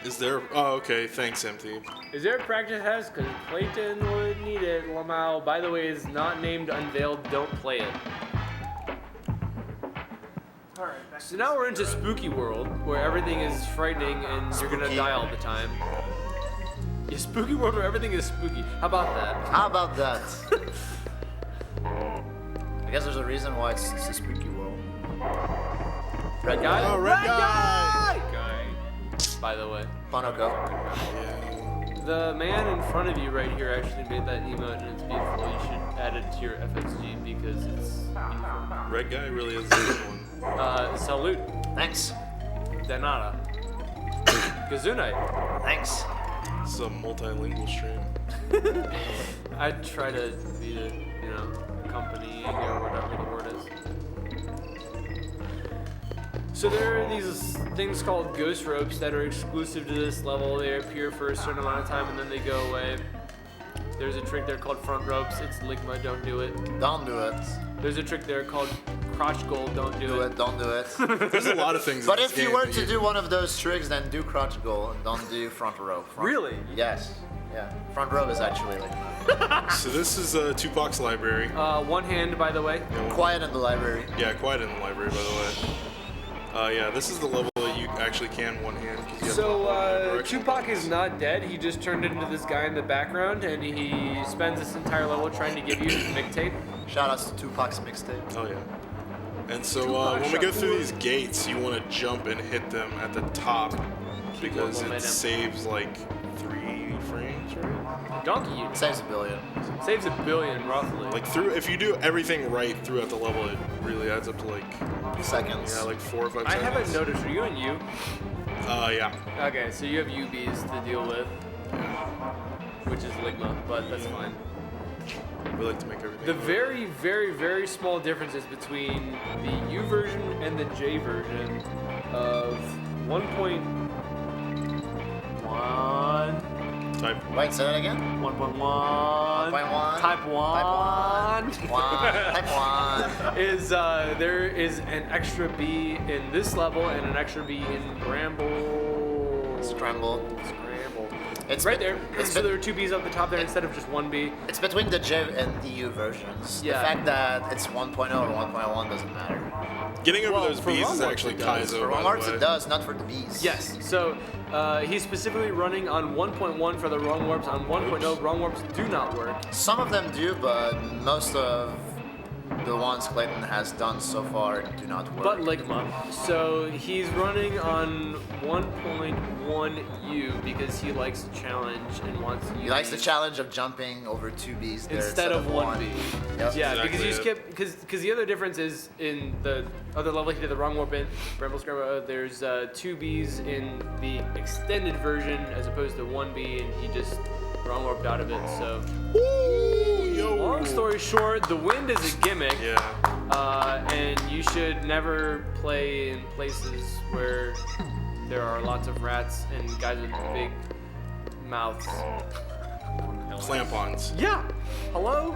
Is there? Oh, okay. Thanks, Empty.
Is there a practice house? Because Clayton would need it. Lamau, by the way, is not named Unveiled. Don't play it. So now we're into Spooky World, where everything is frightening and you're gonna
Spooky.
die all the time. Yeah, Spooky World where everything is spooky. How about that?
How about that? I guess there's a reason why it's a spooky world.
Red guy?
Oh, red guy!
Guy. By the way.
Ponoko.
Yeah.
The man in front of you right here actually made that emote and it's beautiful. You should add it to your FXG because it's beautiful.
Red guy really is the good one.
Salute.
Thanks.
Denada. Gazunite.
Thanks.
This is a multilingual stream.
I'd try to be the, accompanying or whatever the word is. So there are these things called ghost ropes that are exclusive to this level. They appear for a certain amount of time and then they go away. There's a trick there called front ropes. It's Ligma, don't do it.
Don't do it.
There's a trick there called crotch gold, don't do
Do
it.
it. Don't do it.
There's a lot of things.
But
in
if
this
you
game
were
that
to do one of those tricks, then do crotch goal and don't do front row.
Really?
Yes. Yeah. Front row is actually like
So this is Tupac's library.
One hand, by the way.
quiet in the library.
Yeah, quiet in the library, by the way. Yeah, this is the level that you actually can one hand. 'cause you have
So
directional
Tupac
buttons.
is not dead. He just turned into this guy in the background, and he spends this entire level trying to give you his mixtape.
Shout outs to Tupac's mixtape.
Oh yeah. And so when we go through these gates, you want to jump and hit them at the top because
momentum.
it saves like 3 frames.
units, right? Donkey units.
Saves a billion.
Saves a billion, roughly.
Like if you do everything right throughout the level, it really adds up to like
Seconds.
yeah, like 4 or 5
I
seconds.
haven't noticed. Are you on U?
Yeah.
Okay, so you have UBs to deal with, which is Ligma, but that's fine.
We like to make everything.
The very, very, very small differences between the U version and the J version of 1.1.
type.
Wait, say that again?
1.1.
1.1.
Type 1.
Type 1.
Is there is an extra B in this level and an extra B in Bramble.
Scramble. It's
Right
bet-
there.
It's,
So
bet-
there are two B's up the top there instead of just one B.
it's between the J and the U versions.
Yeah.
The fact that it's 1.0 or 1.1 doesn't matter.
Getting over
Well,
those
for
B's is
Rumwarps
actually
it does.
Kaizo,
For
by
Rumwarps
the way.
it does, not for the Bs.
Yes. So he's specifically running on 1.1 for the wrong warps. On 1.0, wrong warps do not work.
Some of them do, but most of the ones Clayton has done so far do not work.
But Ligma. So he's running on 1.1U because he likes a challenge and wants to use
he likes the challenge of jumping over 2 Bs there
instead of 1B.
Yep.
Yeah,
Exactly
because you
it.
skip because the other difference is in the other level he did the wrong warp in Bramble Scrabble. There's 2 Bs in the extended version as opposed to 1B, and he just wrong warped out of it. So long story short, the wind is a gimmick.
Yeah.
And you should never play in places where there are lots of rats and guys with big mouths.
Clamp-ons.
Yeah. Hello?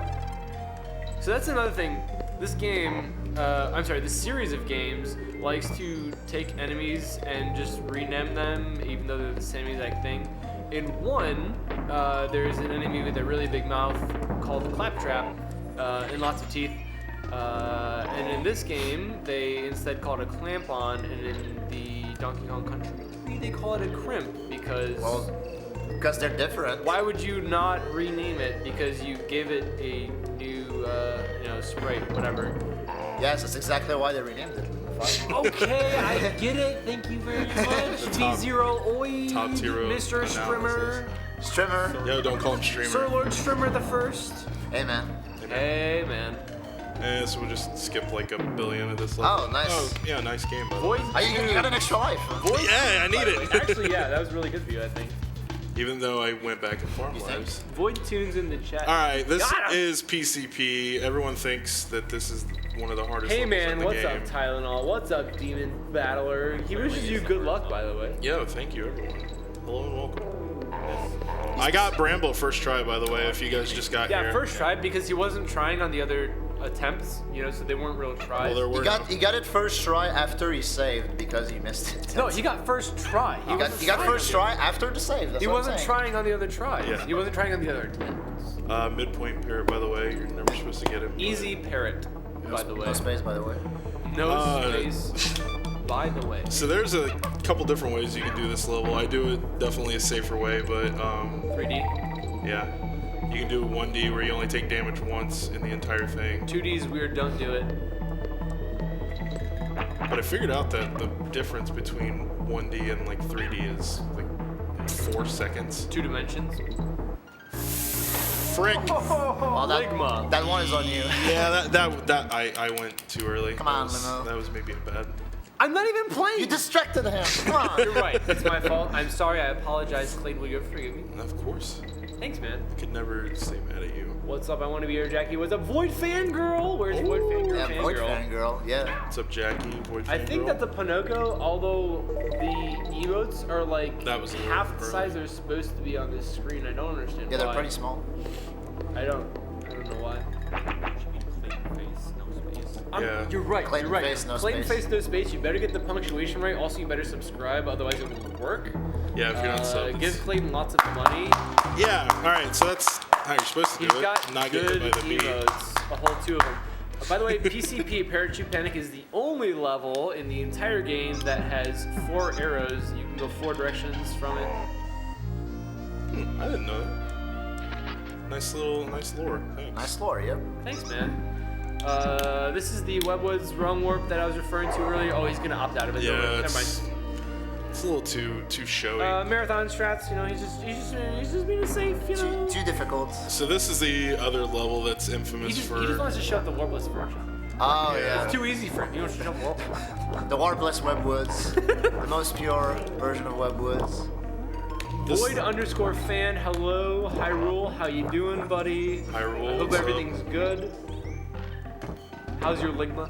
So that's another thing. This game, this series of games likes to take enemies and just rename them even though they're the same exact thing. In one, there's an enemy with a really big mouth called the Claptrap and lots of teeth. And in this game, they instead call it a clamp-on, and in the Donkey Kong Country 3, they call it a crimp because...
Well, because they're different.
Why would you not rename it because you give it a new, sprite, whatever?
Yes, that's exactly why they renamed it.
Okay, I get it. Thank you very much. B0 Oi,
top tier
Mr.
analysis.
Strimmer,
Strimmer.
Yo, don't call him streamer.
Sir Lord Strimmer the First.
Hey, man.
Hey, man.
So we'll just skip like a billion of this level.
Oh, nice.
Oh, yeah, nice game, by the way.
Void.
Oh, you got an extra life.
Yeah, I need it.
Actually, yeah, that was really good for you, I think.
Even though I went back and farm
You think?
lives.
Void Tunes in the chat.
All right, this
Got him.
is PCP. Everyone thinks that this is one of the hardest
Hey,
levels in
man,
the
what's
game.
up, Tylenol? What's up, Demon Battler? He wishes you good luck, by the way.
Yo, thank you, everyone. Hello and welcome. I got Bramble first try, by the way, if you guys just got
Yeah,
here.
first try because he wasn't trying on the other attempts, so they weren't real tries.
Well, there were
He got it first try after he saved because he missed it.
No, he got first try.
He got first try after the save. That's
He
what I'm
wasn't
saying.
trying on the other tries.
Yeah.
He wasn't trying on the other attempts.
Midpoint parrot, by the way. You're never supposed to get him. but-
Easy parrot, by the way.
No space, by the way.
No space, by the way.
So there's a couple different ways you can do this level. I do it definitely a safer way, but
3D.
yeah. You can do 1D where you only take damage once in the entire thing.
2D is weird, don't do it.
But I figured out that the difference between 1D and like 3D is like 4 seconds.
2 dimensions.
Frick!
Well,
Ligma.
that one is on you.
Yeah, that I went too early.
Come on,
That was-
Limo.
That was maybe bad.
I'm not even playing.
You distracted him. Come on.
You're right. It's my fault. I'm sorry. I apologize. Clayton, will you forgive me?
And of course,
Thanks, man.
I could never stay mad at you.
What's up? I want to be your Jackie. What's up, Void Fangirl? Where's Void Fangirl?
Yeah, Void
Fangirl?
Fangirl. Yeah.
What's up, Jackie? Void
I think
Fangirl?
that the Pinocchio, although the emotes are like
That was a little
half the
early.
size they're supposed to be on this screen, I don't understand
Yeah,
why.
they're pretty small.
I don't know why.
Yeah.
You're right.
Clayton
you're right.
face, no
Clayton
space.
face, no space. You better get the punctuation right. Also, you better subscribe, otherwise it won't work.
Yeah, if you're not subbed.
Give Clayton lots of money.
Yeah, alright, so that's how you're supposed to
He's
do it.
got
Not get
good
hit by the bee.
emotes. A whole 2 of them. By the way, PCP Parachute Panic is the only level in the entire game that has 4 arrows. You can go 4 directions from it.
I didn't know that. Nice lore. Thanks.
Nice lore, yep.
Thanks, man. This is the Webwoods Wrong Warp that I was referring to earlier. Oh, he's gonna opt out of it.
Yeah,
Never mind.
it's It's a little too showy.
Marathon strats, you know, he's just being safe, you know.
Too difficult.
So this is the other level that's
He
infamous
just,
for.
he just wants to show up the warpless version.
Oh
Yeah.
It's too easy for him. He wants to show warpless.
The Warbless Webwoods, the most pure version of Webwoods.
This-
Void_fan, hello, Hyrule, how you doing, buddy?
Hyrule,
I hope
what's up?
everything's good. How's your Ligma?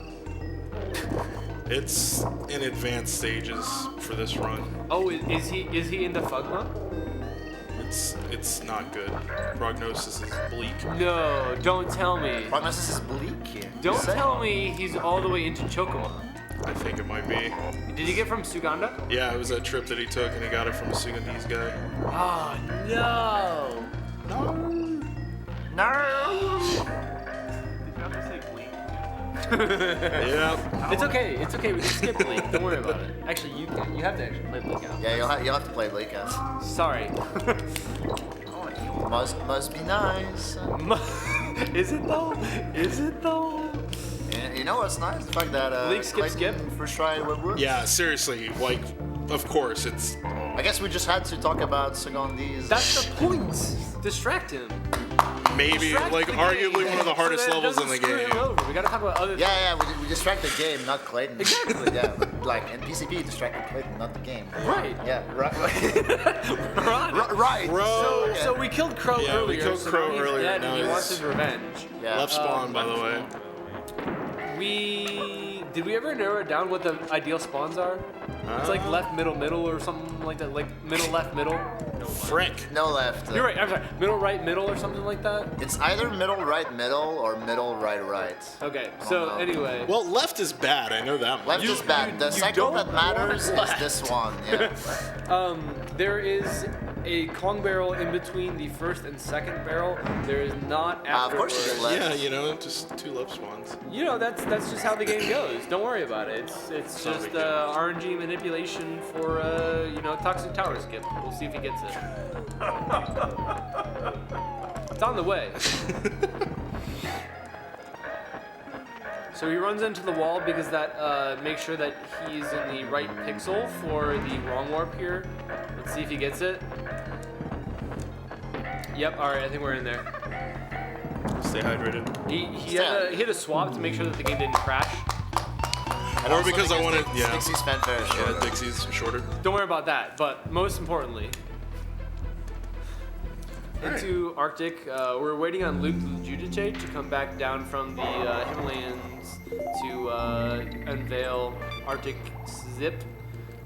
It's in advanced stages for this run.
Oh, is he into Fugma?
It's not good. Prognosis is bleak.
No, don't tell me.
Prognosis is bleak here.
Don't
Say.
tell me he's all the way into Chocomon.
I think it might be.
Did he get from Suganda?
Yeah, it was that trip that he took, and he got it from a Sugandese guy.
Oh no!
No.
Yeah.
It's okay. It's okay. We can skip Bleak. Don't worry about it. Actually, you can. You have to actually play Bleak out.
Yeah, you'll have to play Bleak out.
Sorry.
Must be nice.
Is it though? Is it though?
And you know what's nice? The fact that
Bleak, skip, skip.
first try Webwoods.
Yeah, seriously, like, of course, it's
I guess we just had to talk about Sugandese.
That's the point. Distract him.
maybe,
Distract
like,
the
arguably
game.
one of the hardest
So that it
levels in the
doesn't screw
game.
him over. We gotta talk about other.
Yeah, we distract the game, not Clayton.
Exactly.
Yeah, like in PCB, distracted Clayton, not the game.
Right.
Yeah, right.
Right.
Right.
Bro.
So we killed Crow
Yeah, we
earlier.
killed
so
Crow
now he's
earlier,
dead
now
and he
he's-
wants his revenge.
Yeah.
Left spawn, by the way.
Did we ever narrow down what the ideal spawns are? It's like left, middle, or something like that. Like middle, left, middle.
Frick.
No left.
You're right. I'm sorry. Middle, right, middle, or something like that.
It's either middle, right, middle, or middle, right, right.
Okay.
I
So
don't know.
anyway.
Well, left is bad, I know that much.
Left is bad. The
you
cycle
don't
that matters
want
is
left.
this one. Yeah.
There is a Kong barrel in between the first and second barrel. There is not
Of
afterwards.
course you get left.
Yeah, you know, just 2 left spawns.
You know, that's just how the game goes. Don't worry about it. It's
not a
just
big deal.
RNG manipulation for toxic tower skip. We'll see if he gets it. It's on the way. So he runs into the wall because that makes sure that he's in the right pixel for the wrong warp here. Let's see if he gets it. Yep. All right. I think we're in there.
Stay hydrated.
He had a swap to make sure that the game didn't crash.
And
Or
also
because I wanted, yeah.
Dixie's fanfare is
Yeah,
shorter.
Dixie's shorter.
Don't worry about that. But most importantly, into Arctic, we're waiting on Luke the Judice to come back down from the Himalayas to unveil Arctic Zip.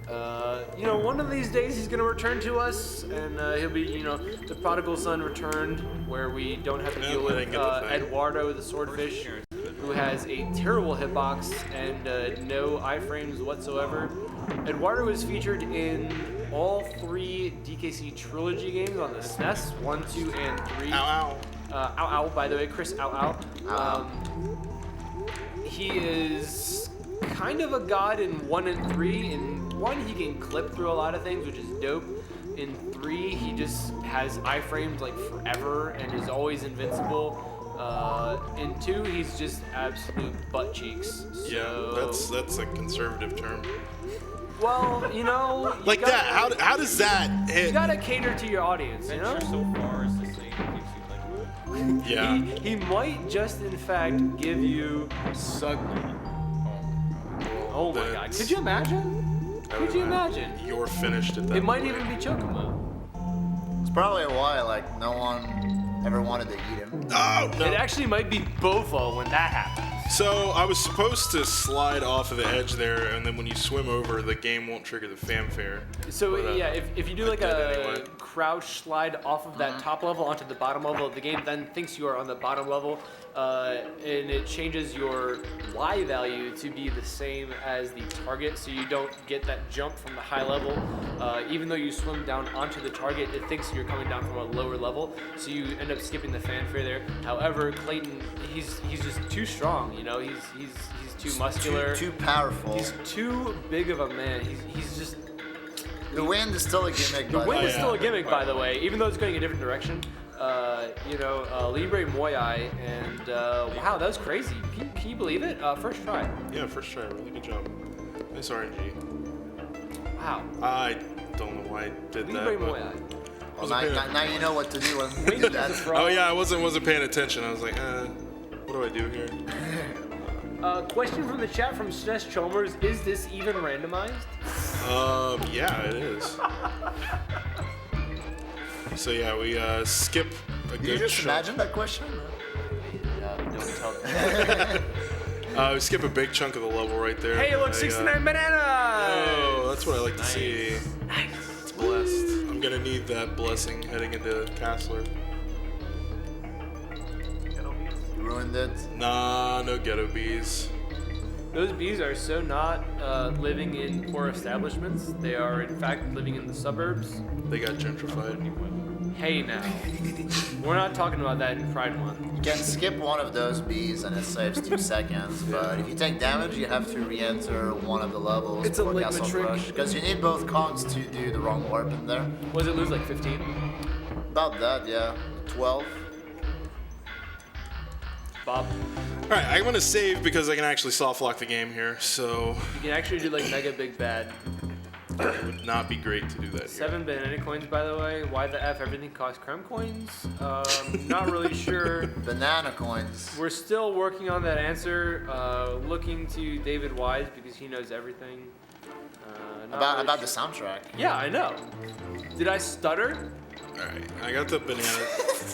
One of these days he's gonna return to us, and he'll be, the prodigal son returned, where we don't have to
Yeah,
deal
I
with
didn't get the thing.
Eduardo the swordfish, who has a terrible hitbox and no iframes whatsoever. Eduardo is featured in all 3 DKC trilogy games on the SNES, 1, 2, and 3.
Ow,
Ow, by the way, Chris Ow. He is kind of a god in 1 and 3. In 1, he can clip through a lot of things, which is dope. In 3, he just has iframes like forever and is always invincible. In 2, he's just absolute butt cheeks.
Yeah,
So,
that's a conservative term.
well, you
Like
gotta,
that, how does that
You
hit?
gotta cater to your audience, you know?
So far is the same.
Yeah.
He might just in fact give you Sugma. Oh my god.
That's-
Could you imagine? Could you imagine?
You're finished at that
It might
point.
even be Chocomo.
It's probably why like no one ever wanted to eat him.
Oh, no.
It actually might be Bofo when that happens.
So I was supposed to slide off of the edge there, and then when you swim over, the game won't trigger the fanfare.
So
But,
yeah, if you do
I
like
did
a
anyway.
crouch slide off of that top level onto the bottom level of the game, then thinks you are on the bottom level, and it changes your Y value to be the same as the target, so you don't get that jump from the high level. Even though you swim down onto the target, it thinks you're coming down from a lower level, so you end up skipping the fanfare there. However, Clayton, he's just too strong. He's too muscular.
Too powerful.
He's too big of a man. He's just.
The wind is still a gimmick.
The
by
wind
the
is
way.
still a gimmick, by the way, even though it's going a different direction. Libre Moyai, and wow, that was crazy. Can you believe it? First try.
Yeah, first try, really good job. Nice RNG.
How?
I don't know why I did that.
Libre
but-
Moya.
Well, now you know what to do when you do
Winky's a
that.
frog.
Oh yeah, I wasn't paying attention. I was like, what do I do here?
Question from the chat from SNES Chalmers: is this even randomized?
Yeah, it is. So yeah, we skip a
Did you
good
just
chunk.
imagine that question?
Don't tell me.
We skip a big chunk of the level right there.
Hey, look, 69 bananas!
Oh, that's what I like to see. It's blessed. I'm gonna need that blessing heading into Castler.
Ruined it.
Nah, no ghetto bees.
Those bees are so not living in poor establishments. They are, in fact, living in the suburbs.
They got gentrified.
Hey, now. We're not talking about that in Pride Month.
You can skip one of those bees and it saves 2 seconds, but if you take damage, you have to re-enter one of the levels.
It's a
for
Ligma
Castle
trick.
Rush, because you need both cogs to do the wrong warp in there.
Was it lose like 15?
About that, yeah. 12.
Bob,
All right, I'm gonna save because I can actually soft lock the game here. So
you can actually do like Mega Big Bad.
it would not be great to do that here.
7 banana coins, by the way. Why the F? Everything costs creme coins? Not really sure.
Banana coins.
We're still working on that answer. Looking to David Wise because he knows everything. Not really
About the
sure.
soundtrack.
Yeah, I know. Did I stutter?
All right, I got the banana.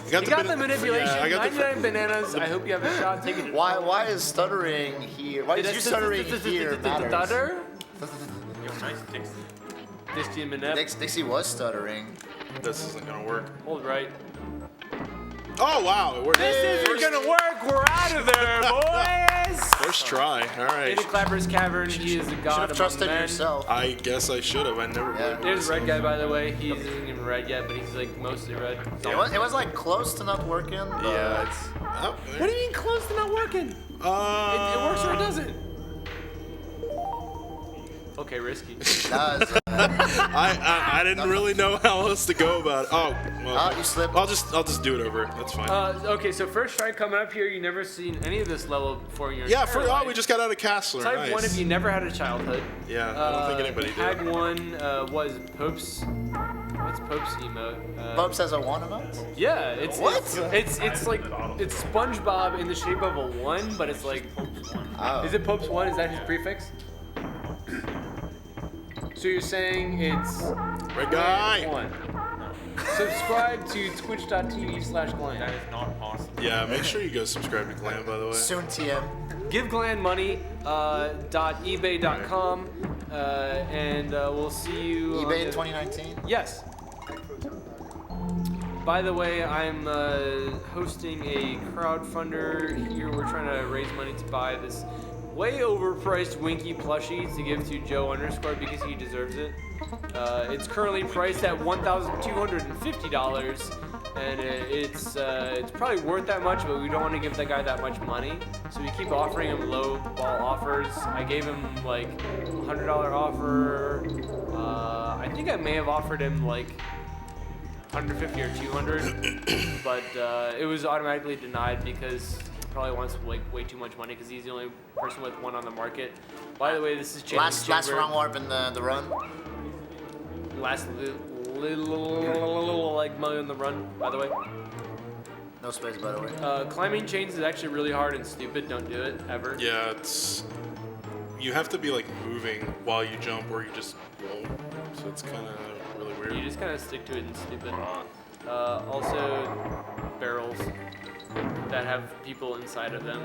You got the manipulation.
Yeah, I got the
99 bananas. I hope you have a shot. Take it.
Why is stuttering here? Why is you stuttering here matters?
Stutter?
Yo, nice Dixie.
Dixie and Manep.
Dixie was stuttering.
This isn't gonna work.
Hold right.
Oh wow, it worked.
This isn't gonna work. We're out of there, boys.
First try. All right.
In the Clapper's Cavern, he is a
Should
god
have
among
trusted
men.
yourself.
I guess I should have. I never
Yeah.
played.
There's Red Guy, by the way. He isn't even red yet, but he's like mostly red.
It was like close to not working. But
Yeah. It's, oh,
What do you mean close to not working? It works or it doesn't. Okay, risky.
That was,
I didn't really know how else to go about it. Oh, well,
you slipped.
I'll just do it over. That's fine.
Okay, so first try coming up here. You never seen any of this level before in your
yeah,
entire
for
life.
we just got out of Castler.
Type
Nice.
1 if you never had a childhood.
Yeah, I don't think anybody did.
Tag 1 was Pope's. What's Pope's emote?
Pope says a 1 emote?
Yeah, it's
What?
It's like it's SpongeBob in the shape of a 1, but it's like
Oh.
Is it Pope's 1? Is that his prefix? So you're saying it's
Red guy.
1. Subscribe to twitch.tv/Glenn.
That is not possible.
Yeah, make sure you go subscribe to Glam, by the way.
Soon TM.
Give Glenn money. .ebay.com. And we'll see you. on
eBay
the-
2019.
Yes. By the way, I'm hosting a crowdfunder here. We're trying to raise money to buy this way overpriced Winky plushie to give to Joe _ because he deserves it. It's currently priced at $1,250, and it's probably worth that much, but we don't want to give that guy that much money, so we keep offering him low ball offers. I gave him like $100 offer. I think I may have offered him like 150 or 200, but it was automatically denied because he probably wants like way too much money because he's the only person with one on the market. By the way, this is
Last
Chamber.
round warp in the run.
Last little like million in the run. By the way,
No space, by the way.
climbing chains is actually really hard and stupid. Don't do it ever.
Yeah, it's you have to be like moving while you jump, or you just won't. So it's kind of really weird.
You just kind of stick to it and stupid. Also, barrels that have people inside of them.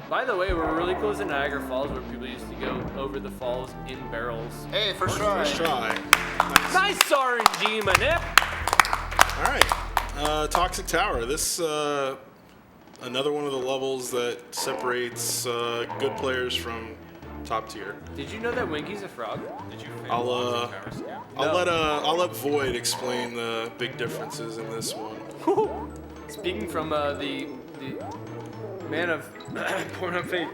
By the way, we're really close to Niagara Falls, where people used to go over the falls in barrels.
Hey, first try.
First try.
Nice RNG, Manip!
All right, Toxic Tower. This another one of the levels that separates good players from top tier.
Did you know that Winky's a frog?
Did you fail
I'll
the power scale?
I'll let Void explain the big differences in this one.
Speaking from the man of porno fate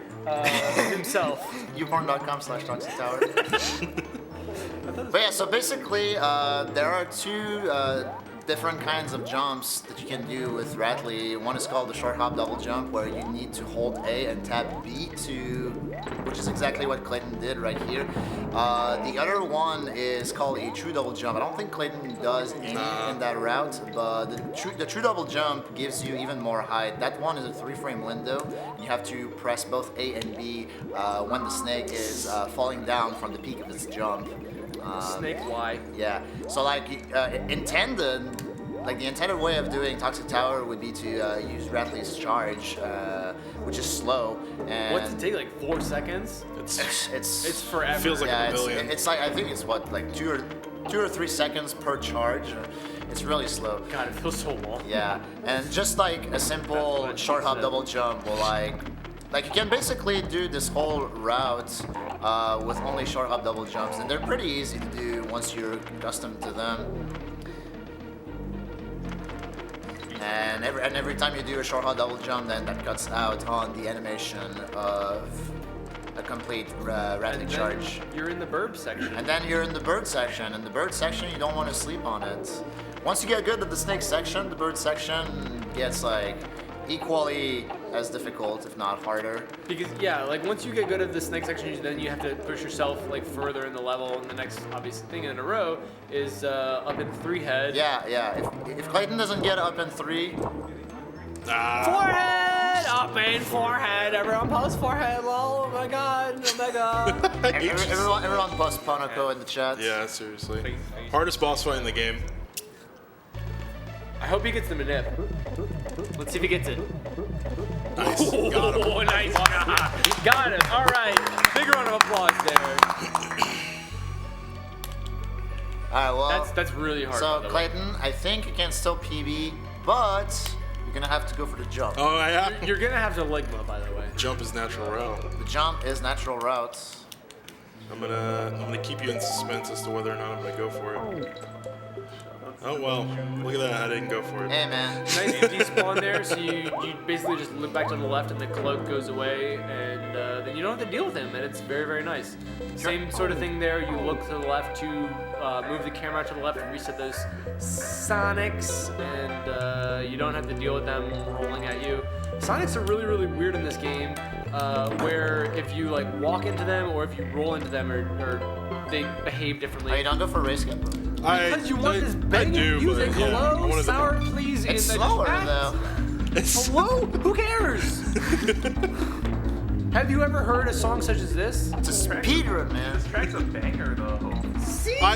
himself.
Youporn.com/Toxic Tower. But yeah, so basically, there are two different kinds of jumps that you can do with Rattly. One is called the short hop double jump, where you need to hold A and tap B which is exactly what Clayton did right here. The other one is called a true double jump. I don't think Clayton does any in that route, but the true double jump gives you even more height. That one is a 3-frame window. You have to press both A and B when the snake is falling down from the peak of its jump.
Snake Y.
Yeah. So like the intended way of doing Toxic Tower would be to use Rattly's charge, which is slow. And
What's it take? Like 4 seconds? It's forever.
Feels like a million.
it's like, I think it's what, like 2 or 3 seconds per charge. It's really slow.
God, it feels so long.
Yeah, and just like a simple short hop double jump will like you can basically do this whole route with only short hop double jumps, and they're pretty easy to do once you're accustomed to them. And every time you do a short hop double jump, then that cuts out on the animation of a complete Rattly charge.
You're in the burb section.
And then you're in the bird section. In the bird section, you don't want to sleep on it. Once you get good at the snake section, the bird section gets like equally as difficult, if not harder.
Because like once you get good at the snake section, then you have to push yourself like further in the level. And the next obvious thing in a row is up in 3 head.
Yeah. If Clayton doesn't get up in 3,
Forehead! Up in forehead! Everyone post forehead! Oh my god! Oh my god!
everyone post Ponoko in the chat.
Yeah, seriously. Hardest boss fight in the game.
I hope he gets the manip. Let's see if he gets it.
Nice. Got him.
Oh, nice. Got him. All right. Big round of applause there.
Alright, well.
That's really hard.
So
by the way.
Clayton, I think you can still PB, but you're gonna have to go for the jump.
Oh, I have.
You're gonna have to Ligma, by the way.
Jump is natural route.
The jump is natural route.
I'm gonna keep you in suspense as to whether or not I'm gonna go for it. Oh well, look at that, I didn't go for it.
Hey man.
Nice to despawn there, so you basically just look back to the left and the cloak goes away, and then you don't have to deal with him, and it's very, very nice. Same sort of thing there, you look to the left to move the camera to the left and reset those Sonics, and you don't have to deal with them rolling at you. Sonics are really, really weird in this game, where if you like walk into them or if you roll into them, or they behave differently.
Oh, you don't go for race game?
Because you want this banging music.
But, yeah,
Hello,
one of
sour
them.
please
It's
in the
slower
chat.
though.
Hello, who cares? Have you ever heard a song such as this?
It's a speedrun, man.
This track's a banger though.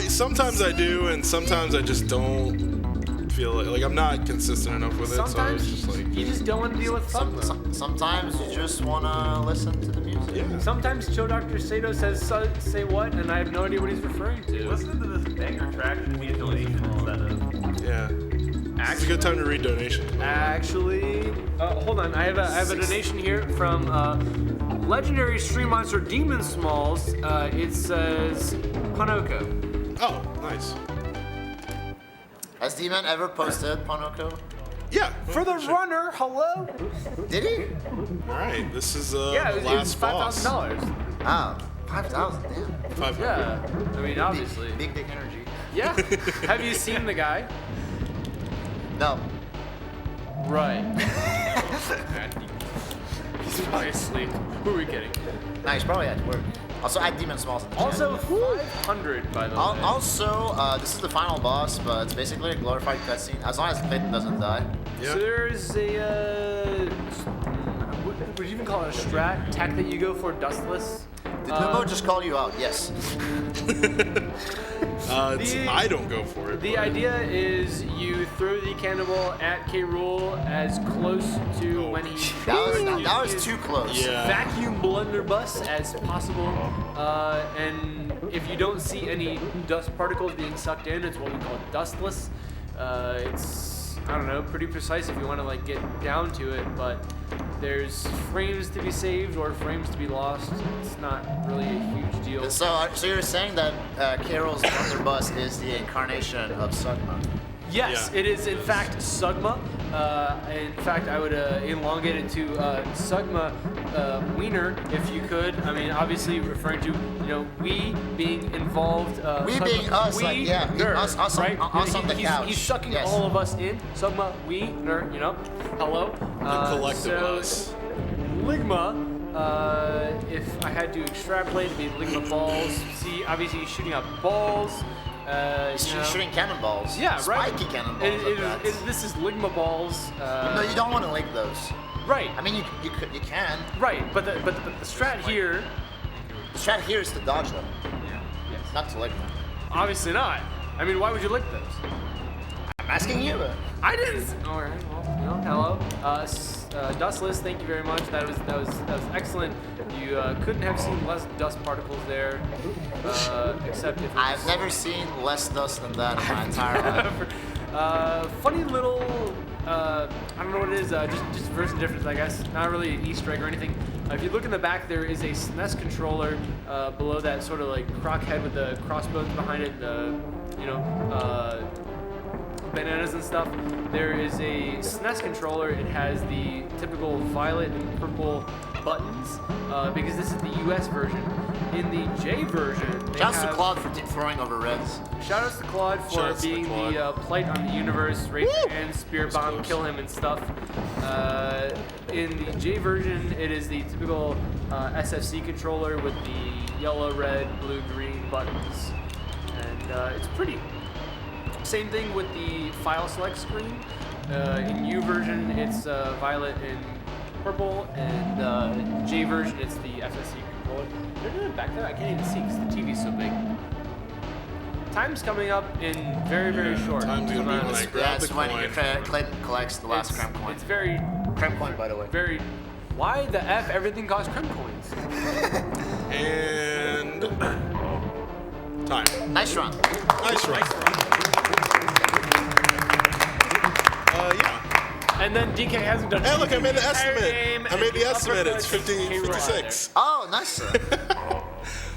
Sometimes I do, and sometimes I just don't feel like I'm not consistent enough with it.
Sometimes
so it's just like
you just don't want to deal with fun.
Sometimes you just wanna listen to the music.
yeah.
Sometimes Chill Dr. Sato says say what, and I have no idea what he's referring to.
Listen to this banger track and be a donation instead of.
Yeah. It's a good time to read donations.
Actually, hold on. I have a donation here from legendary stream monster Demon Smalls. It says Panoko.
Oh, nice.
Has D-Man ever posted Ponoko?
Yeah.
For the runner, hello?
Did he?
All right, this is
Yeah,
the
it was
last boss.
$5,000.
Ah, 5,000, damn.
500.
Yeah, I mean, obviously.
Big dick energy.
Yeah. Have you seen the guy?
No.
Right. He's probably asleep. Who are we kidding?
Nah, he's probably at work. Also, add Demon Smalls in the chat.
Also, 500, by the way.
Also, this is the final boss, but it's basically a glorified cutscene, as long as Clayton doesn't die.
Yeah.
So there's a, would you even call it a strat? Tech that you go for, Dustless?
Did Numbo just call you out? Yes.
I don't go for it.
The
but-
idea is you throw the cannonball at K. Rool as close to when he
That was too close.
Yeah.
vacuum blunderbuss as possible, and if you don't see any dust particles being sucked in, it's what we call dustless. It's, I don't know, pretty precise if you want to like get down to it, but there's frames to be saved or frames to be lost. It's not really a huge deal.
So you're saying that Carol's blunderbuss is the incarnation of Sugma?
Yes,
Yeah.
it is in fact Sugma. In fact, I would elongate it to Sugma Wiener if you could. I mean, obviously referring to we being involved.
We
Sugma,
being us,
we,
like, yeah,
ner,
us on-
right?
us on the
he's,
couch.
He's sucking
Yes.
all of us in. Sugma Wiener, Hello.
The collective
so,
us.
Ligma. If I had to extrapolate, it'd be Ligma balls. See, obviously he's shooting out balls.
Shooting cannonballs.
Yeah, right.
Spiky cannonballs.
This is Ligma balls.
No, you don't want to link those.
Right.
I mean, you can.
Right, but the strat here,
The strat here is to dodge them, not to link them.
obviously not. I mean, why would you lick those?
I'm asking you.
I didn't. All right. Well, hello. Dustless, thank you very much. That was excellent. You couldn't have seen less dust particles there, except if it was
I've never seen less dust than that in my entire life.
funny little. I don't know what it is. Just version difference, I guess. Not really an Easter egg or anything. If you look in the back, there is a SNES controller below that sort of like croc head with the crossbones behind it. Bananas and stuff. There is a SNES controller. It has the typical violet and purple buttons because this is the US version. In the J version, they
Shouts to
have-
Claude for throwing over reds.
Shout outs to Claude for
Shoutouts to
being
Claude.
the plight on the universe, raise your hand, spear
was
bomb,
close.
kill him and stuff. In the J version, it is the typical SFC controller with the yellow, red, blue, green buttons. And it's pretty. Same thing with the file select screen. In U version, it's violet and purple, and J version, it's the SSC controller. They're doing it back there? I can't even see because the TV's so big. Time's coming up in very, very short.
time's gonna be
amount of-
when I grab the
when
coin.
Clayton collects the last
it's,
crimp coin.
it's very,
Crimp coin, by the way.
very. Why the F everything costs crimp coins?
And time.
Nice run.
Nice run. Yeah.
And then DK hasn't done
Hey, look, I made the
entire
estimate.
game,
I made the
and
estimate. It's
uppercuts
50,
came right
56.
Oh, nice, sir.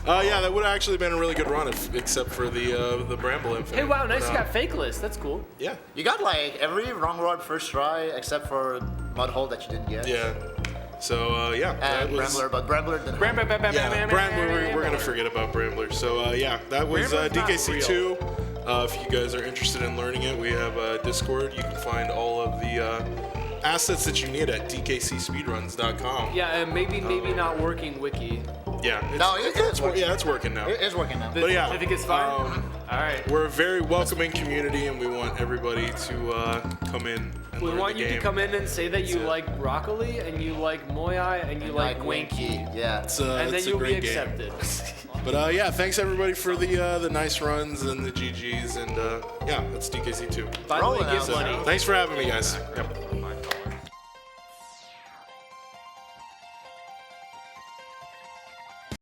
Yeah, that would have actually been a really good run, except for the Bramble Infinite.
Hey, wow, nice.
But,
You got fake list. That's cool.
Yeah.
You got like every wrong rod first try except for Mudhole that you didn't get.
Yeah. So yeah, that
And
was.
Brambler, but Brambler didn't.
Yeah, Brambler. We're gonna forget about Brambler. So yeah, that was
Brambler's not
DKC2. If you guys are interested in learning it, we have Discord. You can find all of the assets that you need at dkcspeedruns.com.
Yeah, and maybe not working wiki.
Yeah.
No, it's working.
Yeah, it's working now.
It is working now.
But yeah,
Certificate's fine. All right.
we're a very welcoming community, and we want everybody to come in and
We
learn
want
the
you
game.
to come in and say that you
That's it.
like broccoli and you like moyai and you like winky,
Yeah.
It's,
and then
it's a
you'll be
great game.
accepted.
But yeah, thanks everybody for the nice runs and the GGs, and yeah, that's DKC2.
By the way,
Rolling
give
out.
money.
Thanks for having me, guys. Yep.